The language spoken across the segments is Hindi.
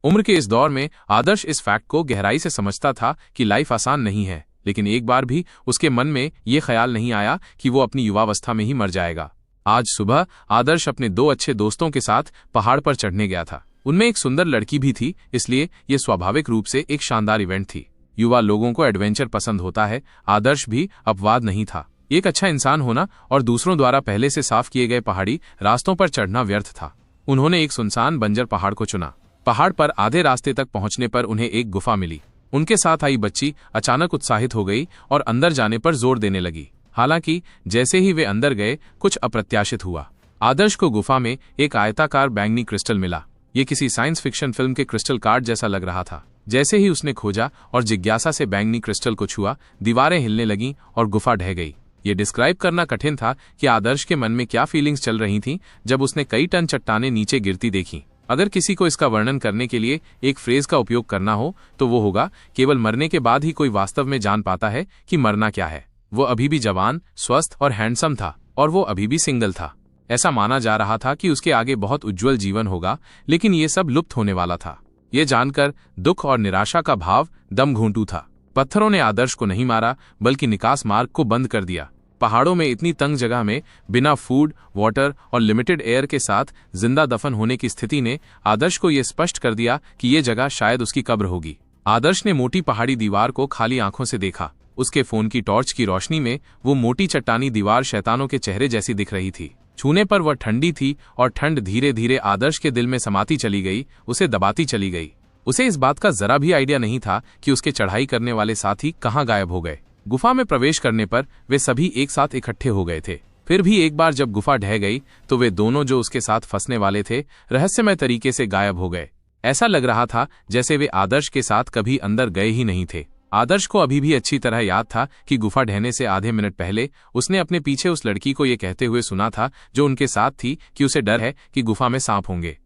उम्र के इस दौर में आदर्श इस फैक्ट को गहराई से समझता था कि लाइफ आसान नहीं है, लेकिन एक बार भी उसके मन में ये ख्याल नहीं आया कि वो अपनी युवावस्था में ही मर जाएगा। आज सुबह आदर्श अपने 2 अच्छे दोस्तों के साथ पहाड़ पर चढ़ने गया था। उनमें एक सुंदर लड़की भी थी, इसलिए ये स्वाभाविक रूप से एक शानदार इवेंट थी। युवा लोगों को एडवेंचर पसंद होता है, आदर्श भी अपवाद नहीं था। एक अच्छा इंसान होना और दूसरों द्वारा पहले से साफ किए गए पहाड़ी रास्तों पर चढ़ना व्यर्थ था। उन्होंने एक सुनसान बंजर पहाड़ को चुना। पहाड़ पर आधे रास्ते तक पहुंचने पर उन्हें एक गुफा मिली। उनके साथ आई बच्ची अचानक उत्साहित हो गई और अंदर जाने पर जोर देने लगी। हालांकि जैसे ही वे अंदर गए, कुछ अप्रत्याशित हुआ। आदर्श को गुफा में एक आयताकार बैंगनी क्रिस्टल मिला। ये किसी साइंस फिक्शन फिल्म के क्रिस्टल कार्ड जैसा लग रहा था। जैसे ही उसने खोजा और जिज्ञासा से बैंगनी क्रिस्टल को छुआ, दीवारें हिलने लगीं और गुफा ढह गई। ये डिस्क्राइब करना कठिन था कि आदर्श के मन में क्या फीलिंग्स चल रही थीं जब उसने कई टन चट्टानें नीचे गिरती देखीं। अगर किसी को इसका वर्णन करने के लिए एक फ्रेज का उपयोग करना हो तो वो होगा, केवल मरने के बाद ही कोई वास्तव में जान पाता है कि मरना क्या है। वो अभी भी जवान, स्वस्थ और हैंडसम था, और वो अभी भी सिंगल था। ऐसा माना जा रहा था कि उसके आगे बहुत उज्जवल जीवन होगा, लेकिन ये सब लुप्त होने वाला था। ये जानकर दुख और निराशा का भाव दम घूंटू था। पत्थरों ने आदर्श को नहीं मारा, बल्कि निकास मार्ग को बंद कर दिया। पहाड़ों में इतनी तंग जगह में बिना फूड, वाटर और लिमिटेड एयर के साथ जिंदा दफन होने की स्थिति ने आदर्श को यह स्पष्ट कर दिया कि ये जगह शायद उसकी कब्र होगी। आदर्श ने मोटी पहाड़ी दीवार को खाली आंखों से देखा। उसके फोन की टॉर्च की रोशनी में वो मोटी चट्टानी दीवार शैतानों के चेहरे जैसी दिख रही थी। छूने पर वह ठंडी थी और ठंड धीरे धीरे आदर्श के दिल में समाती चली गई, उसे दबाती चली गई। उसे इस बात का जरा भी आइडिया नहीं था कि उसके चढ़ाई करने वाले साथी कहाँ गायब हो गए। गुफा में प्रवेश करने पर वे सभी एक साथ इकट्ठे हो गए थे। फिर भी एक बार जब गुफा ढह गई तो वे दोनों जो उसके साथ फंसने वाले थे, रहस्यमय तरीके से गायब हो गए। ऐसा लग रहा था जैसे वे आदर्श के साथ कभी अंदर गए ही नहीं थे। आदर्श को अभी भी अच्छी तरह याद था कि गुफा ढहने से आधे मिनट पहले उसने अपने पीछे उस लड़की को ये कहते हुए सुना था जो उनके साथ थी कि उसे डर है कि गुफा में सांप होंगे।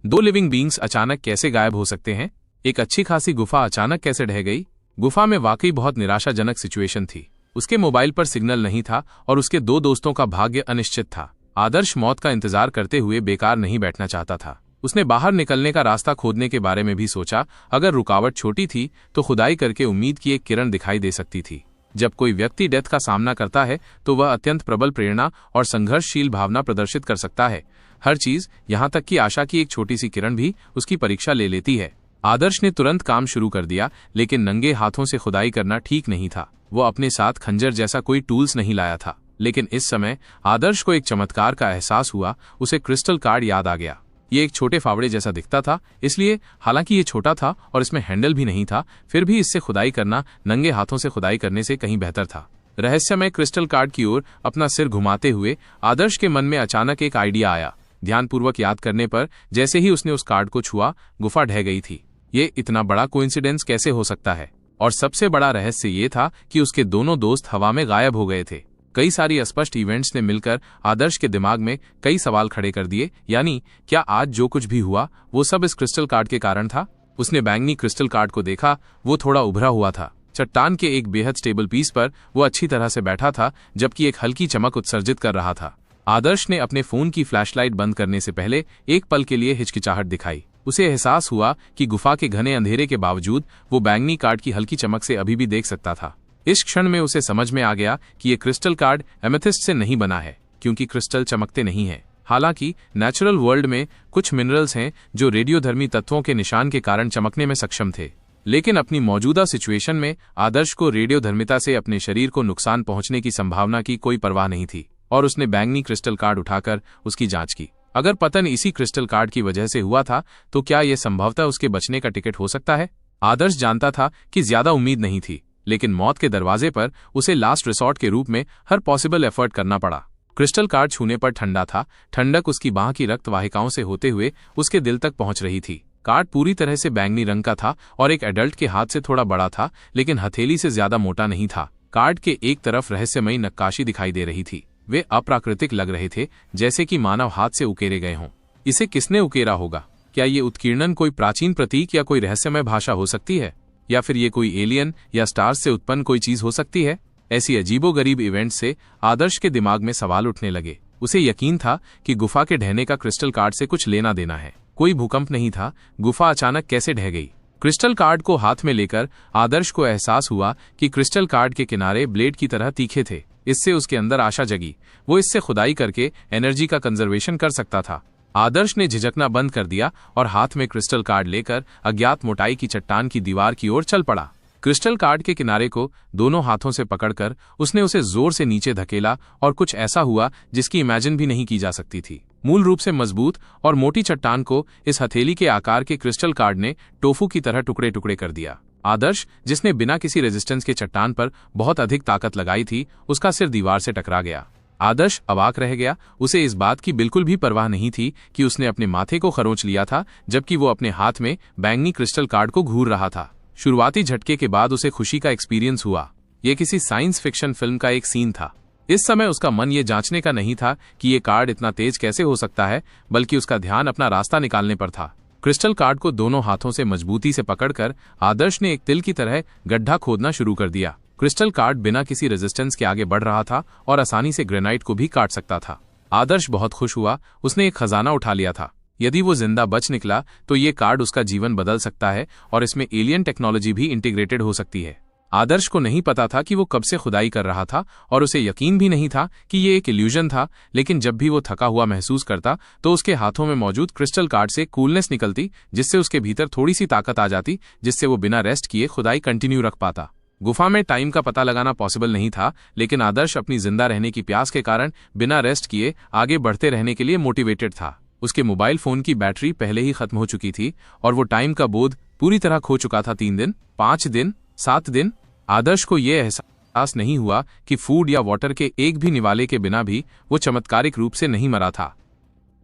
2 लिविंग बींग्स अचानक कैसे गायब हो सकते हैं? एक अच्छी खासी गुफा अचानक कैसे ढह गई? गुफा में वाकई बहुत निराशाजनक सिचुएशन थी। उसके मोबाइल पर सिग्नल नहीं था और उसके 2 दोस्तों का भाग्य अनिश्चित था। आदर्श मौत का इंतजार करते हुए बेकार नहीं बैठना चाहता था। उसने बाहर निकलने का रास्ता खोदने के बारे में भी सोचा। अगर रुकावट छोटी थी तो खुदाई करके उम्मीद की एक किरण दिखाई दे सकती थी। जब कोई व्यक्ति डेथ का सामना करता है तो वह अत्यंत प्रबल प्रेरणा और संघर्षशील भावना प्रदर्शित कर सकता है। हर चीज, यहाँ तक कि आशा की एक छोटी सी किरण भी उसकी परीक्षा ले लेती है। आदर्श ने तुरंत काम शुरू कर दिया, लेकिन नंगे हाथों से खुदाई करना ठीक नहीं था। वो अपने साथ खंजर जैसा कोई टूल्स नहीं लाया था। लेकिन इस समय आदर्श को एक चमत्कार का एहसास हुआ। उसे क्रिस्टल कार्ड याद आ गया। ये एक छोटे फावड़े जैसा दिखता था, इसलिए हालांकि ये छोटा था और इसमें हैंडल भी नहीं था, फिर भी इससे खुदाई करना नंगे हाथों से खुदाई करने से कहीं बेहतर था। रहस्यमय क्रिस्टल कार्ड की ओर अपना सिर घुमाते हुए आदर्श के मन में अचानक एक आइडिया आया। ध्यानपूर्वक याद करने पर जैसे ही उसने उस कार्ड को छुआ, गुफा ढह गई थी। ये इतना बड़ा कोइंसिडेंस कैसे हो सकता है? और सबसे बड़ा रहस्य ये था कि उसके दोनों दोस्त हवा में गायब हो गए थे। कई सारी अस्पष्ट इवेंट्स ने मिलकर आदर्श के दिमाग में कई सवाल खड़े कर दिए। यानी क्या आज जो कुछ भी हुआ वो सब इस क्रिस्टल कार्ड के कारण था? उसने बैंगनी क्रिस्टल कार्ड को देखा। वो थोड़ा उभरा हुआ था। चट्टान के एक बेहद स्टेबल पीस पर वो अच्छी तरह से बैठा था, जबकि एक हल्की चमक उत्सर्जित कर रहा था। आदर्श ने अपने फोन की फ्लैशलाइट बंद करने से पहले एक पल के लिए हिचकिचाहट दिखाई। उसे एहसास हुआ कि गुफा के घने अंधेरे के बावजूद वो बैंगनी कार्ड की हल्की चमक से अभी भी देख सकता था। इस क्षण में उसे समझ में आ गया कि ये क्रिस्टल कार्ड एमेथिस्ट से नहीं बना है, क्योंकि क्रिस्टल चमकते नहीं हैं। हालांकि नेचुरल वर्ल्ड में कुछ मिनरल्स हैं जो रेडियोधर्मी तत्वों के निशान के कारण चमकने में सक्षम थे, लेकिन अपनी मौजूदा सिचुएशन में आदर्श को रेडियोधर्मिता से अपने शरीर को नुकसान पहुंचने की संभावना की कोई परवाह नहीं थी, और उसने बैंगनी क्रिस्टल कार्ड उठाकर उसकी जांच की। अगर पतन इसी क्रिस्टल कार्ड की वजह से हुआ था तो क्या यह संभवतः उसके बचने का टिकट हो सकता है? आदर्श जानता था कि ज्यादा उम्मीद नहीं थी, लेकिन मौत के दरवाजे पर उसे लास्ट रिसॉर्ट के रूप में हर पॉसिबल एफर्ट करना पड़ा। क्रिस्टल कार्ड छूने पर ठंडा था। ठंडक उसकी बांह की रक्त वाहिकाओं से होते हुए उसके दिल तक पहुंच रही थी। कार्ड पूरी तरह से बैंगनी रंग का था और एक एडल्ट के हाथ से थोड़ा बड़ा था, लेकिन हथेली से ज्यादा मोटा नहीं था। कार्ड के एक तरफ रहस्यमयी नक्काशी दिखाई दे रही थी। वे अप्राकृतिक लग रहे थे, जैसे कि मानव हाथ से उकेरे गए हों। इसे किसने उकेरा होगा? क्या ये उत्कीर्णन कोई प्राचीन प्रतीक या कोई रहस्यमय भाषा हो सकती है, या फिर ये कोई एलियन या स्टार्स से उत्पन्न कोई चीज हो सकती है? ऐसी अजीबोगरीब इवेंट से आदर्श के दिमाग में सवाल उठने लगे। उसे यकीन था कि गुफा के ढहने का क्रिस्टल कार्ड से कुछ लेना देना है। कोई भूकंप नहीं था। गुफा अचानक कैसे ढह गई? क्रिस्टल कार्ड को हाथ में लेकर आदर्श को एहसास हुआ कि क्रिस्टल कार्ड के किनारे ब्लेड की तरह तीखे थे। इससे उसके अंदर आशा जगी। वो इससे खुदाई करके एनर्जी का कंजर्वेशन कर सकता था। आदर्श ने झिझकना बंद कर दिया और हाथ में क्रिस्टल कार्ड लेकर अज्ञात मोटाई की चट्टान की दीवार की ओर चल पड़ा। क्रिस्टल कार्ड के किनारे को दोनों हाथों से पकड़कर उसने उसे जोर से नीचे धकेला और कुछ ऐसा हुआ जिसकी इमेजिन भी नहीं की जा सकती थी। मूल रूप से मजबूत और मोटी चट्टान को इस हथेली के आकार के क्रिस्टल कार्ड ने टोफू की तरह टुकड़े टुकड़े कर दिया। आदर्श, जिसने बिना किसी रेजिस्टेंस के चट्टान पर बहुत अधिक ताकत लगाई थी, उसका सिर दीवार से टकरा गया। आदर्श अवाक रह गया। उसे इस बात की बिल्कुल भी परवाह नहीं थी कि उसने अपने माथे को खरोंच लिया था, जबकि वो अपने हाथ में बैंगनी क्रिस्टल कार्ड को घूर रहा था। शुरुआती झटके के बाद उसे खुशी का एक्सपीरियंस हुआ। यह किसी साइंस फिक्शन फिल्म का एक सीन था। इस समय उसका मन ये जांचने का नहीं था कि ये कार्ड इतना तेज कैसे हो सकता है, बल्कि उसका ध्यान अपना रास्ता निकालने पर था। क्रिस्टल कार्ड को दोनों हाथों से मजबूती से पकड़कर आदर्श ने एक तिल की तरह गड्ढा खोदना शुरू कर दिया। क्रिस्टल कार्ड बिना किसी रेजिस्टेंस के आगे बढ़ रहा था और आसानी से ग्रेनाइट को भी काट सकता था। आदर्श बहुत खुश हुआ। उसने एक खजाना उठा लिया था। यदि वो जिंदा बच निकला तो ये कार्ड उसका जीवन बदल सकता है और इसमें एलियन टेक्नोलॉजी भी इंटीग्रेटेड हो सकती है। आदर्श को नहीं पता था कि वो कब से खुदाई कर रहा था और उसे यकीन भी नहीं था कि ये एक इल्यूजन था, लेकिन जब भी वो थका हुआ महसूस करता तो उसके हाथों में मौजूद क्रिस्टल कार्ड से कूलनेस निकलती, जिससे उसके भीतर थोड़ी सी ताकत आ जाती, जिससे वो बिना रेस्ट किए खुदाई कंटिन्यू रख पाता। गुफा में टाइम का पता लगाना पॉसिबल नहीं था, लेकिन आदर्श अपनी जिंदा रहने की प्यास के कारण बिना रेस्ट किए आगे बढ़ते रहने के लिए मोटिवेटेड था। उसके मोबाइल फोन की बैटरी पहले ही खत्म हो चुकी थी और वो टाइम का बोध पूरी तरह खो चुका था। 3 दिन, 5 दिन, 7 दिन। आदर्श को यह एहसास नहीं हुआ कि फूड या वाटर के एक भी निवाले के बिना भी वो चमत्कारिक रूप से नहीं मरा था।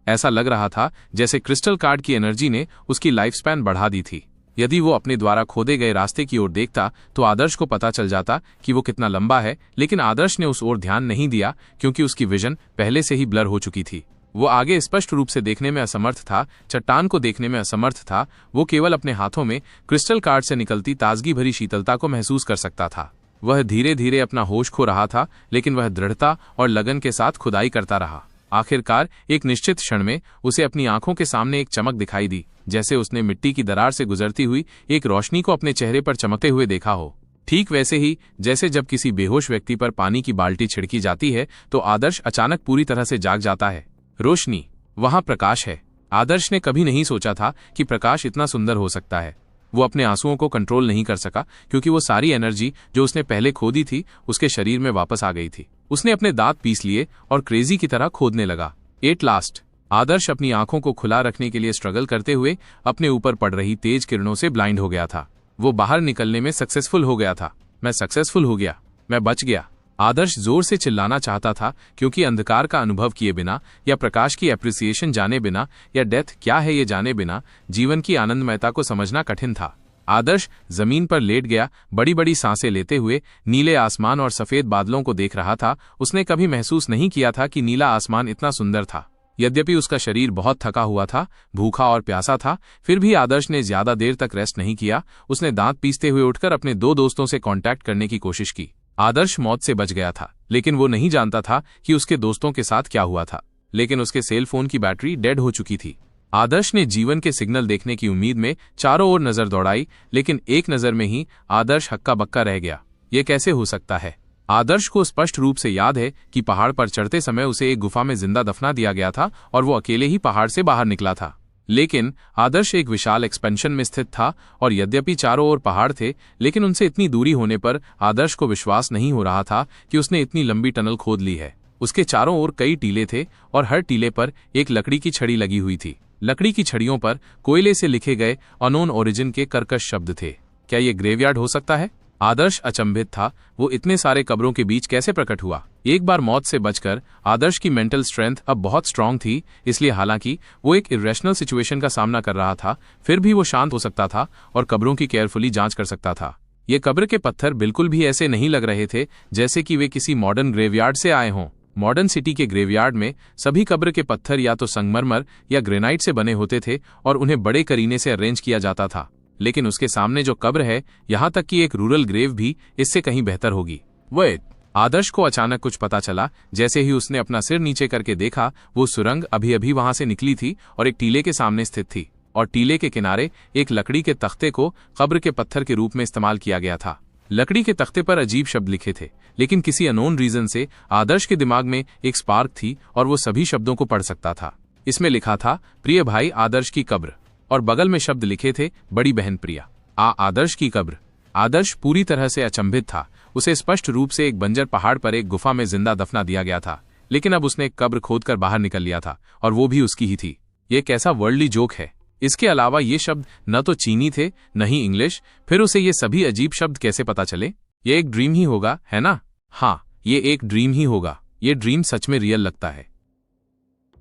ऐसा लग रहा था जैसे क्रिस्टल कार्ड की एनर्जी ने उसकी लाइफ स्पैन बढ़ा दी थी। यदि वो अपने द्वारा खोदे गए रास्ते की ओर देखता तो आदर्श को पता चल जाता कि वो कितना लंबा है, लेकिन आदर्श ने उस ओर ध्यान नहीं दिया क्योंकि उसकी विजन पहले से ही ब्लर हो चुकी थी। वो आगे स्पष्ट रूप से देखने में असमर्थ था, चट्टान को देखने में असमर्थ था। वो केवल अपने हाथों में क्रिस्टल कार्ड से निकलती ताजगी भरी शीतलता को महसूस कर सकता था। वह धीरे धीरे अपना होश खो रहा था, लेकिन वह दृढ़ता और लगन के साथ खुदाई करता रहा। आखिरकार एक निश्चित क्षण में उसे अपनी आंखों के सामने एक चमक दिखाई दी, जैसे उसने मिट्टी की दरार से गुजरती हुई एक रोशनी को अपने चेहरे पर चमकते हुए देखा हो। ठीक वैसे ही जैसे जब किसी बेहोश व्यक्ति पर पानी की बाल्टी छिड़की जाती है तो आदर्श अचानक पूरी तरह से जाग जाता है। रोशनी, वहां प्रकाश है। आदर्श ने कभी नहीं सोचा था कि प्रकाश इतना सुंदर हो सकता है। वो अपने आंसुओं को कंट्रोल नहीं कर सका क्योंकि वो सारी एनर्जी जो उसने पहले खो दी थी उसके शरीर में वापस आ गई थी। उसने अपने दांत पीस लिए और क्रेजी की तरह खोदने लगा। एट लास्ट, आदर्श अपनी आंखों को खुला रखने के लिए स्ट्रगल करते हुए अपने ऊपर पड़ रही तेज किरणों से ब्लाइंड हो गया था। वो बाहर निकलने में सक्सेसफुल हो गया था। मैं सक्सेसफुल हो गया, मैं बच गया। आदर्श जोर से चिल्लाना चाहता था क्योंकि अंधकार का अनुभव किए बिना या प्रकाश की एप्रिसिएशन जाने बिना या डेथ क्या है ये जाने बिना जीवन की आनंदमयता को समझना कठिन था। आदर्श जमीन पर लेट गया, बड़ी बड़ी सांसें लेते हुए नीले आसमान और सफेद बादलों को देख रहा था। उसने कभी महसूस नहीं किया था कि नीला आसमान इतना सुंदर था। यद्यपि उसका शरीर बहुत थका हुआ था, भूखा और प्यासा था, फिर भी आदर्श ने ज्यादा देर तक रेस्ट नहीं किया। उसने दांत पीसते हुए उठकर अपने 2 दोस्तों से कांटेक्ट करने की कोशिश की। आदर्श मौत से बच गया था, लेकिन वो नहीं जानता था कि उसके दोस्तों के साथ क्या हुआ था। लेकिन उसके सेल फोन की बैटरी डेड हो चुकी थी। आदर्श ने जीवन के सिग्नल देखने की उम्मीद में चारों ओर नजर दौड़ाई, लेकिन एक नजर में ही आदर्श हक्का बक्का रह गया। ये कैसे हो सकता है? आदर्श को स्पष्ट रूप से याद है कि पहाड़ पर चढ़ते समय उसे एक गुफा में जिंदा दफना दिया गया था और वो अकेले ही पहाड़ से बाहर निकला था। लेकिन आदर्श एक विशाल एक्सपेंशन में स्थित था और यद्यपि चारों ओर पहाड़ थे, लेकिन उनसे इतनी दूरी होने पर आदर्श को विश्वास नहीं हो रहा था कि उसने इतनी लंबी टनल खोद ली है। उसके चारों ओर कई टीले थे और हर टीले पर एक लकड़ी की छड़ी लगी हुई थी। लकड़ी की छड़ियों पर कोयले से लिखे गए अननोन ओरिजिन के कर्कश शब्द थे। क्या ये ग्रेवयार्ड हो सकता है? आदर्श अचंभित था। वो इतने सारे कब्रों के बीच कैसे प्रकट हुआ? एक बार मौत से बचकर आदर्श की मेंटल स्ट्रेंथ अब बहुत स्ट्रांग थी, इसलिए हालांकि वो एक इरेशनल सिचुएशन का सामना कर रहा था, फिर भी वो शांत हो सकता था और कब्रों की केयरफुली जांच कर सकता था। ये कब्र के पत्थर बिल्कुल भी ऐसे नहीं लग रहे थे जैसे कि वे किसी मॉडर्न ग्रेवयार्ड से आए हों। मॉडर्न सिटी के ग्रेवयार्ड में सभी कब्र के पत्थर या तो संगमरमर या ग्रेनाइट से बने होते थे और उन्हें बड़े करीने से अरेंज किया जाता था। लेकिन उसके सामने जो कब्र है, यहां तक कि एक रूरल ग्रेव भी इससे कहीं बेहतर होगी। वेट, आदर्श को अचानक कुछ पता चला। जैसे ही उसने अपना सिर नीचे करके देखा, वो सुरंग अभी अभी वहां से निकली थी और एक टीले के सामने स्थित थी, और टीले के किनारे एक लकड़ी के तख्ते को कब्र के पत्थर के रूप में इस्तेमाल किया गया था। लकड़ी के तख्ते पर अजीब शब्द लिखे थे, लेकिन किसी अननोन रीजन से आदर्श के दिमाग में एक स्पार्क थी और वो सभी शब्दों को पढ़ सकता था। इसमें लिखा था, प्रिय भाई आदर्श की कब्र, और बगल में शब्द लिखे थे, बड़ी बहन प्रिया आदर्श की कब्र। आदर्श पूरी तरह से अचंभित था। उसे स्पष्ट रूप से एक बंजर पहाड़ पर एक गुफा में जिंदा दफना दिया गया था, लेकिन अब उसने एक कब्र खोदकर बाहर निकल लिया था, और वो भी उसकी ही थी। ये कैसा वर्ल्डली जोक है। इसके अलावा ये शब्द न तो चीनी थे, न ही इंग्लिश। फिर उसे ये सभी अजीब शब्द कैसे पता चले? ये एक ड्रीम ही होगा, है ना? हाँ, ये एक ड्रीम ही होगा। ये ड्रीम सच में रियल लगता है।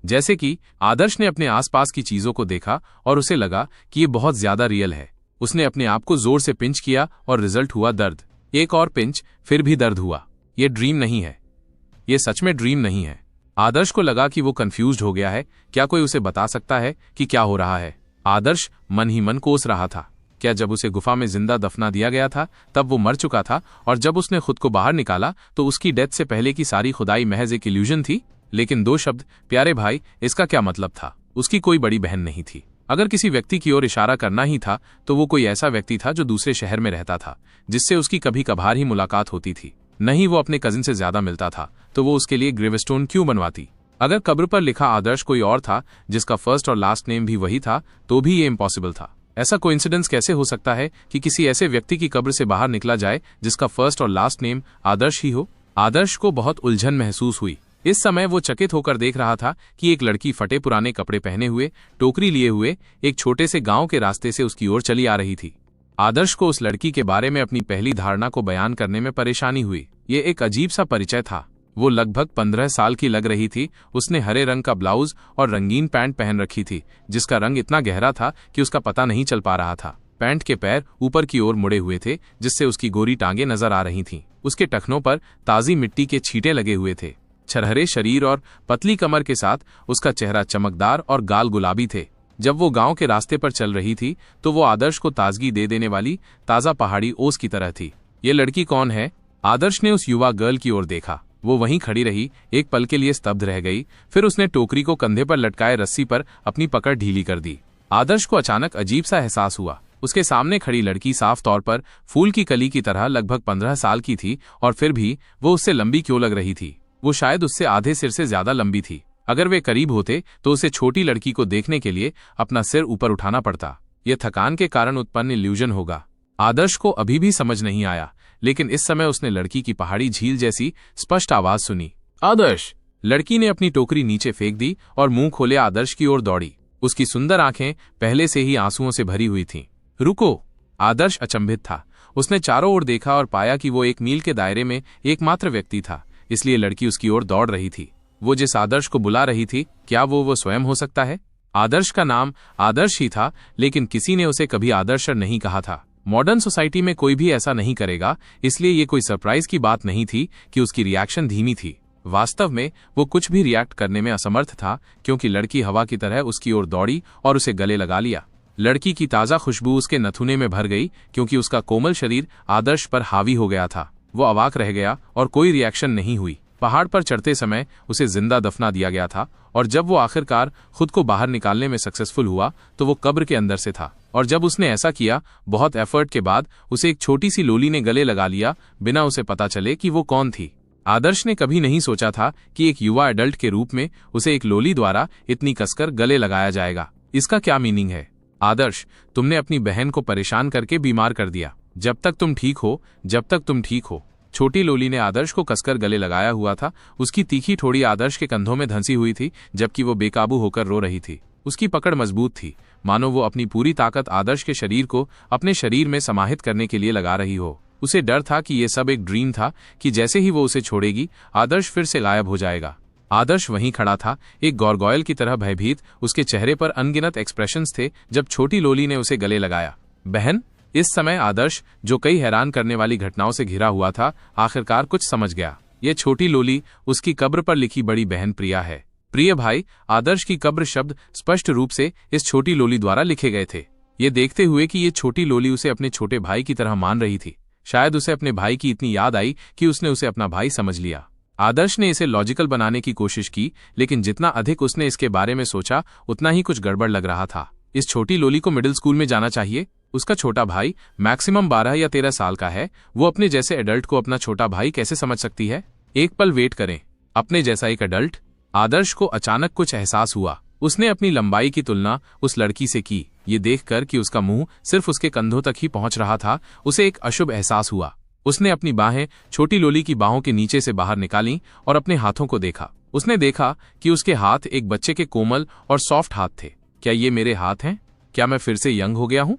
जैसे कि आदर्श ने अपने आसपास की चीजों को देखा और उसे लगा कि ये बहुत ज्यादा रियल है। उसने अपने आप को जोर से पिंच किया और रिजल्ट हुआ दर्द। एक और पिंच, फिर भी दर्द हुआ। ये ड्रीम नहीं है, ये सच में ड्रीम नहीं है। आदर्श को लगा कि वो कंफ्यूज्ड हो गया है। क्या कोई उसे बता सकता है कि क्या हो रहा है? आदर्श मन ही मन कोस रहा था। क्या जब उसे गुफा में जिंदा दफना दिया गया था तब वो मर चुका था, और जब उसने खुद को बाहर निकाला तो उसकी डेथ से पहले की सारी खुदाई महज एक इल्यूजन थी? लेकिन दो शब्द, प्यारे भाई, इसका क्या मतलब था? उसकी कोई बड़ी बहन नहीं थी। अगर किसी व्यक्ति की ओर इशारा करना ही था तो वो कोई ऐसा व्यक्ति था जो दूसरे शहर में रहता था, जिससे उसकी कभी कभार ही मुलाकात होती थी। नहीं वो अपने कजिन से ज्यादा मिलता था, तो वो उसके लिए ग्रेवस्टोन क्यों बनवाती? अगर कब्र पर लिखा आदर्श कोई और था जिसका फर्स्ट और लास्ट नेम भी वही था, तो भी ये इम्पॉसिबल था। ऐसा कोइंसिडेंस कैसे हो सकता है कि किसी ऐसे व्यक्ति की कब्र से बाहर निकला जाए जिसका फर्स्ट और लास्ट नेम आदर्श ही हो? आदर्श को बहुत उलझन महसूस हुई। इस समय वो चकित होकर देख रहा था कि एक लड़की फटे पुराने कपड़े पहने हुए, टोकरी लिए हुए, एक छोटे से गांव के रास्ते से उसकी ओर चली आ रही थी। आदर्श को उस लड़की के बारे में अपनी पहली धारणा को बयान करने में परेशानी हुई। ये एक अजीब सा परिचय था। वो लगभग 15 साल की लग रही थी। उसने हरे रंग का ब्लाउज और रंगीन पैंट पहन रखी थी, जिसका रंग इतना गहरा था कि उसका पता नहीं चल पा रहा था। पैंट के पैर ऊपर की ओर मुड़े हुए थे, जिससे उसकी गोरी टांगें नजर आ रही थीं। उसके टखनों पर ताजी मिट्टी के छींटे लगे हुए थे। छरहरे शरीर और पतली कमर के साथ उसका चेहरा चमकदार और गाल गुलाबी थे। जब वो गांव के रास्ते पर चल रही थी तो वो आदर्श को ताजगी दे देने वाली ताजा पहाड़ी ओस की तरह थी। ये लड़की कौन है? आदर्श ने उस युवा गर्ल की ओर देखा। वो वहीं खड़ी रही, एक पल के लिए स्तब्ध रह गई। फिर उसने टोकरी को कंधे पर लटकाए रस्सी पर अपनी पकड़ ढीली कर दी। आदर्श को अचानक अजीब सा एहसास हुआ। उसके सामने खड़ी लड़की साफ तौर पर फूल की कली की तरह लगभग 15 साल की थी, और फिर भी वो उससे लंबी क्यों लग रही थी? वो शायद उससे आधे सिर से ज्यादा लंबी थी। अगर वे करीब होते तो उसे छोटी लड़की को देखने के लिए अपना सिर ऊपर उठाना पड़ता। यह थकान के कारण उत्पन्न इल्यूजन होगा। आदर्श को अभी भी समझ नहीं आया, लेकिन इस समय उसने लड़की की पहाड़ी झील जैसी स्पष्ट आवाज सुनी, आदर्श। लड़की ने अपनी टोकरी नीचे फेंक दी और मुंह खोले आदर्श की ओर दौड़ी। उसकी सुंदर आंखें पहले से ही आंसुओं से भरी हुई थीं। रुको! आदर्श अचंभित था। उसने चारों ओर देखा और पाया कि वो 1 मील के दायरे में एकमात्र व्यक्ति था, इसलिए लड़की उसकी ओर दौड़ रही थी। वो जिस आदर्श को बुला रही थी, क्या वो स्वयं हो सकता है? आदर्श का नाम आदर्श ही था, लेकिन किसी ने उसे कभी आदर्श नहीं कहा था। मॉडर्न सोसाइटी में कोई भी ऐसा नहीं करेगा, इसलिए ये कोई सरप्राइज की बात नहीं थी कि उसकी रिएक्शन धीमी थी। वास्तव में वो कुछ भी रिएक्ट करने में असमर्थ था, क्योंकि लड़की हवा की तरह उसकी ओर दौड़ी और उसे गले लगा लिया। लड़की की ताजा खुशबू उसके नथुने में भर गई, क्योंकि उसका कोमल शरीर आदर्श पर हावी हो गया था। वो अवाक रह गया और कोई रिएक्शन नहीं हुई। पहाड़ पर चढ़ते समय उसे जिंदा दफना दिया गया था, और जब वो आखिरकार खुद को बाहर निकालने में सक्सेसफुल हुआ तो वो कब्र के अंदर से था। और जब उसने ऐसा किया, बहुत एफर्ट के बाद उसे एक छोटी सी लोली ने गले लगा लिया, बिना उसे पता चले कि वो कौन थी। आदर्श ने कभी नहीं सोचा था कि एक युवा एडल्ट के रूप में उसे एक लोली द्वारा इतनी कसकर गले लगाया जाएगा। इसका क्या मीनिंग है? आदर्श, तुमने अपनी बहन को परेशान करके बीमार कर दिया। जब तक तुम ठीक हो, जब तक तुम ठीक हो। छोटी लोली ने आदर्श को कसकर गले लगाया हुआ था। उसकी तीखी ठोड़ी आदर्श के कंधों में धंसी हुई थी, जबकि वो बेकाबू होकर रो रही थी। उसकी पकड़ मजबूत थी, मानो वो अपनी पूरी ताकत आदर्श के शरीर को अपने शरीर में समाहित करने के लिए लगा रही हो। उसे डर था कि ये सब एक ड्रीम था, कि जैसे ही वो उसे छोड़ेगी, आदर्श फिर से गायब हो जाएगा। आदर्श वहीं खड़ा था, एक गॉर्गोयल की तरह भयभीत। उसके चेहरे पर अनगिनत एक्सप्रेशंस थे जब छोटी लोली ने उसे गले लगाया। बहन! इस समय आदर्श, जो कई हैरान करने वाली घटनाओं से घिरा हुआ था, आखिरकार कुछ समझ गया। ये छोटी लोली उसकी कब्र पर लिखी बड़ी बहन प्रिया है। प्रिय भाई, आदर्श की कब्र शब्द स्पष्ट रूप से इस छोटी लोली द्वारा लिखे गए थे। ये देखते हुए कि ये छोटी लोली उसे अपने छोटे भाई की तरह मान रही थी, शायद उसे अपने भाई की इतनी याद आई कि उसने उसे अपना भाई समझ लिया। आदर्श ने इसे लॉजिकल बनाने की कोशिश की, लेकिन जितना अधिक उसने इसके बारे में सोचा उतना ही कुछ गड़बड़ लग रहा था। इस छोटी लोली को मिडिल स्कूल में जाना चाहिए। उसका छोटा भाई मैक्सिमम 12 या 13 साल का है। वो अपने जैसे एडल्ट को अपना छोटा भाई कैसे समझ सकती है? एक पल वेट करें। अपने जैसा एक एडल्ट? आदर्श को अचानक कुछ एहसास हुआ। उसने अपनी लंबाई की तुलना उस लड़की से की। ये देखकर कि उसका मुंह सिर्फ उसके कंधों तक ही पहुंच रहा था, उसे एक अशुभ एहसास हुआ। उसने अपनी बाहें छोटी लोली की बाहों के नीचे से बाहर निकालीं और अपने हाथों को देखा। उसने देखा कि उसके हाथ एक बच्चे के कोमल और सॉफ्ट हाथ थे। क्या ये मेरे हाथ हैं? क्या मैं फिर से यंग हो गया हूं?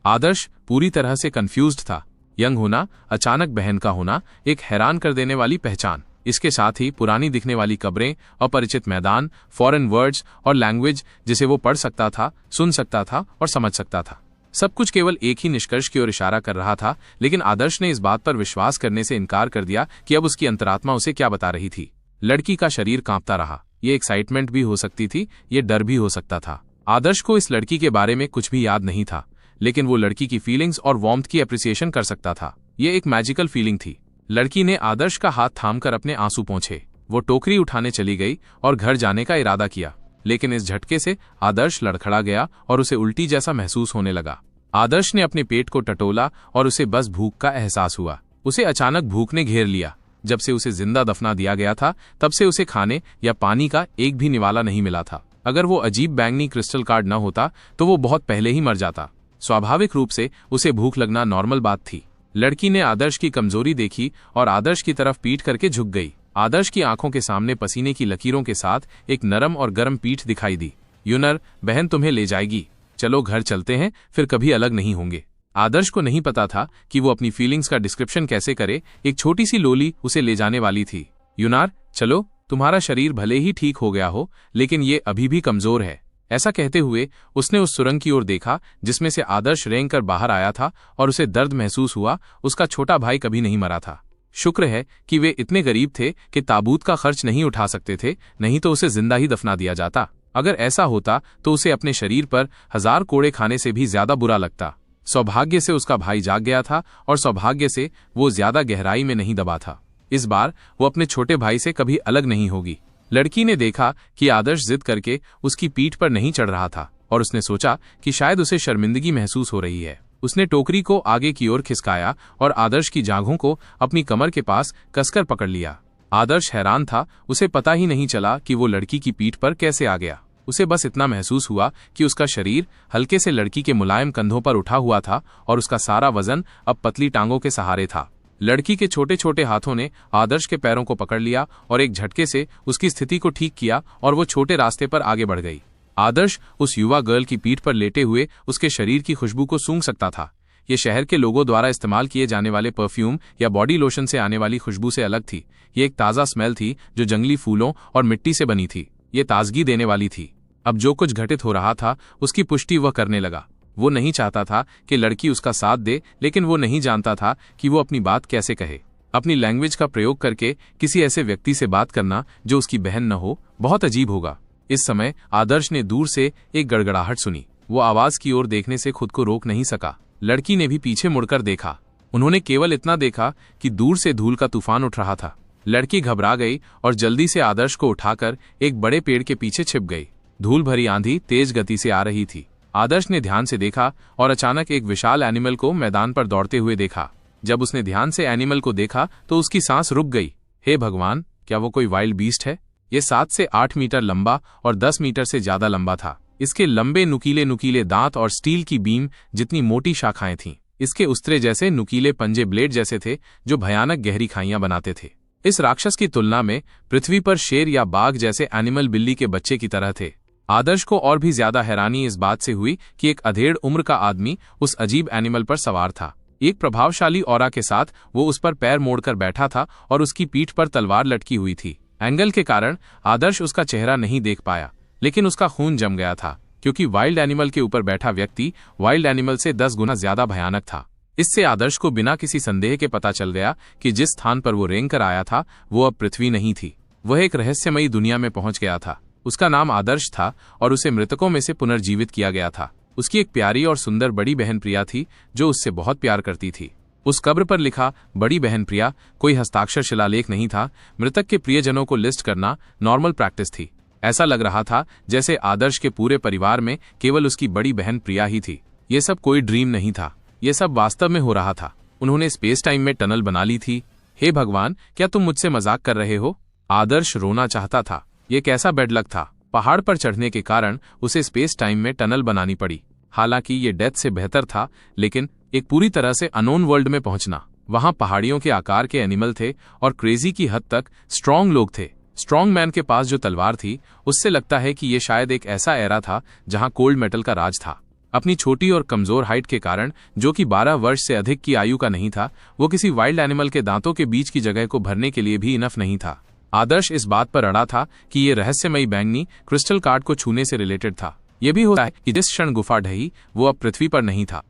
आदर्श पूरी तरह से कंफ्यूज्ड था। यंग होना, अचानक बहन का होना, एक हैरान कर देने वाली पहचान। इसके साथ ही पुरानी दिखने वाली कब्रें, अपरिचित मैदान, फॉरेन वर्ड्स और लैंग्वेज जिसे वो पढ़ सकता था, सुन सकता था और समझ सकता था। सब कुछ केवल एक ही निष्कर्ष की ओर इशारा कर रहा था, लेकिन आदर्श ने इस बात पर विश्वास करने से इनकार कर दिया कि अब उसकी अंतरात्मा उसे क्या बता रही थी। लड़की का शरीर कांपता रहा। ये एक्साइटमेंट भी हो सकती थी, ये डर भी हो सकता था। आदर्श को इस लड़की के बारे में कुछ भी याद नहीं था, लेकिन वो लड़की की फीलिंग्स और वार्मथ की एप्रिसिएशन कर सकता था। ये एक मैजिकल फीलिंग थी। लड़की ने आदर्श का हाथ थामकर अपने आंसू पोंछे। वो टोकरी उठाने चली गई और घर जाने का इरादा किया, लेकिन इस झटके से आदर्श लड़खड़ा गया और उसे उल्टी जैसा महसूस होने लगा। आदर्श ने अपने पेट को टटोला और उसे बस भूख का एहसास हुआ। उसे अचानक भूख ने घेर लिया। जब से उसे जिंदा दफना दिया गया था, तब से उसे खाने या पानी का एक भी निवाला नहीं मिला था। अगर वो अजीब बैंगनी क्रिस्टल कार्ड न होता तो वो बहुत पहले ही मर जाता। स्वाभाविक रूप से उसे भूख लगना नॉर्मल बात थी। लड़की ने आदर्श की कमजोरी देखी और आदर्श की तरफ पीठ करके झुक गई। आदर्श की आंखों के सामने पसीने की लकीरों के साथ एक नरम और गर्म पीठ दिखाई दी। यूनर, बहन तुम्हें ले जाएगी। चलो घर चलते हैं, फिर कभी अलग नहीं होंगे। आदर्श को नहीं पता था कि वो अपनी फीलिंग्स का डिस्क्रिप्शन कैसे करे। एक छोटी सी लोली उसे ले जाने वाली थी। यूनार, चलो, तुम्हारा शरीर भले ही ठीक हो गया हो, लेकिन ये अभी भी कमजोर है। ऐसा कहते हुए उसने उस सुरंग की ओर देखा जिसमें से आदर्श रेंग कर बाहर आया था और उसे दर्द महसूस हुआ। उसका छोटा भाई कभी नहीं मरा था। शुक्र है कि वे इतने गरीब थे कि ताबूत का खर्च नहीं उठा सकते थे, नहीं तो उसे जिंदा ही दफना दिया जाता। अगर ऐसा होता तो उसे अपने शरीर पर 1000 कोड़े खाने से भी ज्यादा बुरा लगता। सौभाग्य से उसका भाई जाग गया था और सौभाग्य से वो ज्यादा गहराई में नहीं दबा था। इस बार वो अपने छोटे भाई से कभी अलग नहीं होगी। लड़की ने देखा कि आदर्श जिद करके उसकी पीठ पर नहीं चढ़ रहा था और उसने सोचा कि शायद उसे शर्मिंदगी महसूस हो रही है। उसने टोकरी को आगे की ओर खिसकाया और आदर्श की जांघों को अपनी कमर के पास कसकर पकड़ लिया। आदर्श हैरान था। उसे पता ही नहीं चला कि वो लड़की की पीठ पर कैसे आ गया। उसे बस इतना महसूस हुआ कि उसका शरीर हल्के से लड़की के मुलायम कंधों पर उठा हुआ था और उसका सारा वजन अब पतली टांगों के सहारे था। लड़की के छोटे छोटे हाथों ने आदर्श के पैरों को पकड़ लिया और एक झटके से उसकी स्थिति को ठीक किया और वो छोटे रास्ते पर आगे बढ़ गई। आदर्श उस युवा गर्ल की पीठ पर लेटे हुए उसके शरीर की खुशबू को सूंघ सकता था। ये शहर के लोगों द्वारा इस्तेमाल किए जाने वाले परफ्यूम या बॉडी लोशन से आने वाली खुशबू से अलग थी। ये एक ताज़ा स्मेल थी जो जंगली फूलों और मिट्टी से बनी थी। ये ताजगी देने वाली थी। अब जो कुछ घटित हो रहा था उसकी पुष्टि वह करने लगा। वो नहीं चाहता था कि लड़की उसका साथ दे, लेकिन वो नहीं जानता था कि वो अपनी बात कैसे कहे। अपनी लैंग्वेज का प्रयोग करके किसी ऐसे व्यक्ति से बात करना जो उसकी बहन न हो, बहुत अजीब होगा। इस समय आदर्श ने दूर से एक गड़गड़ाहट सुनी। वो आवाज की ओर देखने से खुद को रोक नहीं सका। लड़की ने भी पीछे मुड़कर देखा। उन्होंने केवल इतना देखा कि दूर से धूल का तूफान उठ रहा था। लड़की घबरा गई और जल्दी से आदर्श को उठाकर एक बड़े पेड़ के पीछे छिप गई। धूल भरी आंधी तेज गति से आ रही थी। आदर्श ने ध्यान से देखा और अचानक एक विशाल एनिमल को मैदान पर दौड़ते हुए देखा। जब उसने ध्यान से एनिमल को देखा तो उसकी सांस रुक गई। हे भगवान, क्या वो कोई वाइल्ड बीस्ट है? ये 7 से 8 मीटर लंबा और 10 मीटर से ज्यादा लंबा था। इसके लंबे नुकीले नुकीले दांत और स्टील की बीम जितनी मोटी शाखाएं थीं। इसके उस्तरे जैसे नुकीले पंजे ब्लेड जैसे थे जो भयानक गहरी खाइयां बनाते थे। इस राक्षस की तुलना में पृथ्वी पर शेर या बाघ जैसे एनिमल बिल्ली के बच्चे की तरह थे। आदर्श को और भी ज्यादा हैरानी इस बात से हुई कि एक अधेड़ उम्र का आदमी उस अजीब एनिमल पर सवार था। एक प्रभावशाली ऑरा के साथ वो उस पर पैर मोड़कर बैठा था और उसकी पीठ पर तलवार लटकी हुई थी। एंगल के कारण आदर्श उसका चेहरा नहीं देख पाया, लेकिन उसका खून जम गया था, क्योंकि वाइल्ड एनिमल के ऊपर बैठा व्यक्ति वाइल्ड एनिमल से 10 गुना ज्यादा भयानक था। इससे आदर्श को बिना किसी संदेह के पता चल गया कि जिस स्थान पर वो रेंग कर आया था वो अब पृथ्वी नहीं थी। वह एक रहस्यमयी दुनिया में पहुंच गया था। उसका नाम आदर्श था और उसे मृतकों में से पुनर्जीवित किया गया था। उसकी एक प्यारी और सुंदर बड़ी बहन प्रिया थी जो उससे बहुत प्यार करती थी। उस कब्र पर लिखा बड़ी बहन प्रिया कोई हस्ताक्षर शिलालेख नहीं था। मृतक के प्रियजनों को लिस्ट करना नॉर्मल प्रैक्टिस थी। ऐसा लग रहा था जैसे आदर्श के पूरे परिवार में केवल उसकी बड़ी बहन प्रिया ही थी। ये सब कोई ड्रीम नहीं था, ये सब वास्तव में हो रहा था। उन्होंने स्पेस टाइम में टनल बना ली थी। हे भगवान, क्या तुम मुझसे मजाक कर रहे हो? आदर्श रोना चाहता था। ये कैसा बैड लक था। पहाड़ पर चढ़ने के कारण उसे स्पेस टाइम में टनल बनानी पड़ी। हालांकि ये डेथ से बेहतर था, लेकिन एक पूरी तरह से अननोन वर्ल्ड में पहुंचना। वहां पहाड़ियों के आकार के एनिमल थे और क्रेजी की हद तक स्ट्रॉन्ग लोग थे। स्ट्रॉन्ग मैन के पास जो तलवार थी, उससे लगता है कि ये शायद एक ऐसा एरा था जहां कोल्ड मेटल का राज था। अपनी छोटी और कमजोर हाइट के कारण, जो कि 12 वर्ष से अधिक की आयु का नहीं था, वो किसी वाइल्ड एनिमल के दांतों के बीच की जगह को भरने के लिए भी इनफ नहीं था। आदर्श इस बात पर अड़ा था कि ये रहस्यमयी बैंगनी क्रिस्टल कार्ड को छूने से रिलेटेड था। यह भी होता है कि जिस क्षण गुफा ढही, वो अब पृथ्वी पर नहीं था।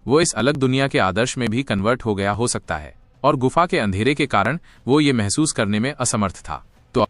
वो इस अलग दुनिया के आदर्श में भी कन्वर्ट हो गया हो सकता है, और गुफा के अंधेरे के कारण वो ये महसूस करने में असमर्थ था। तो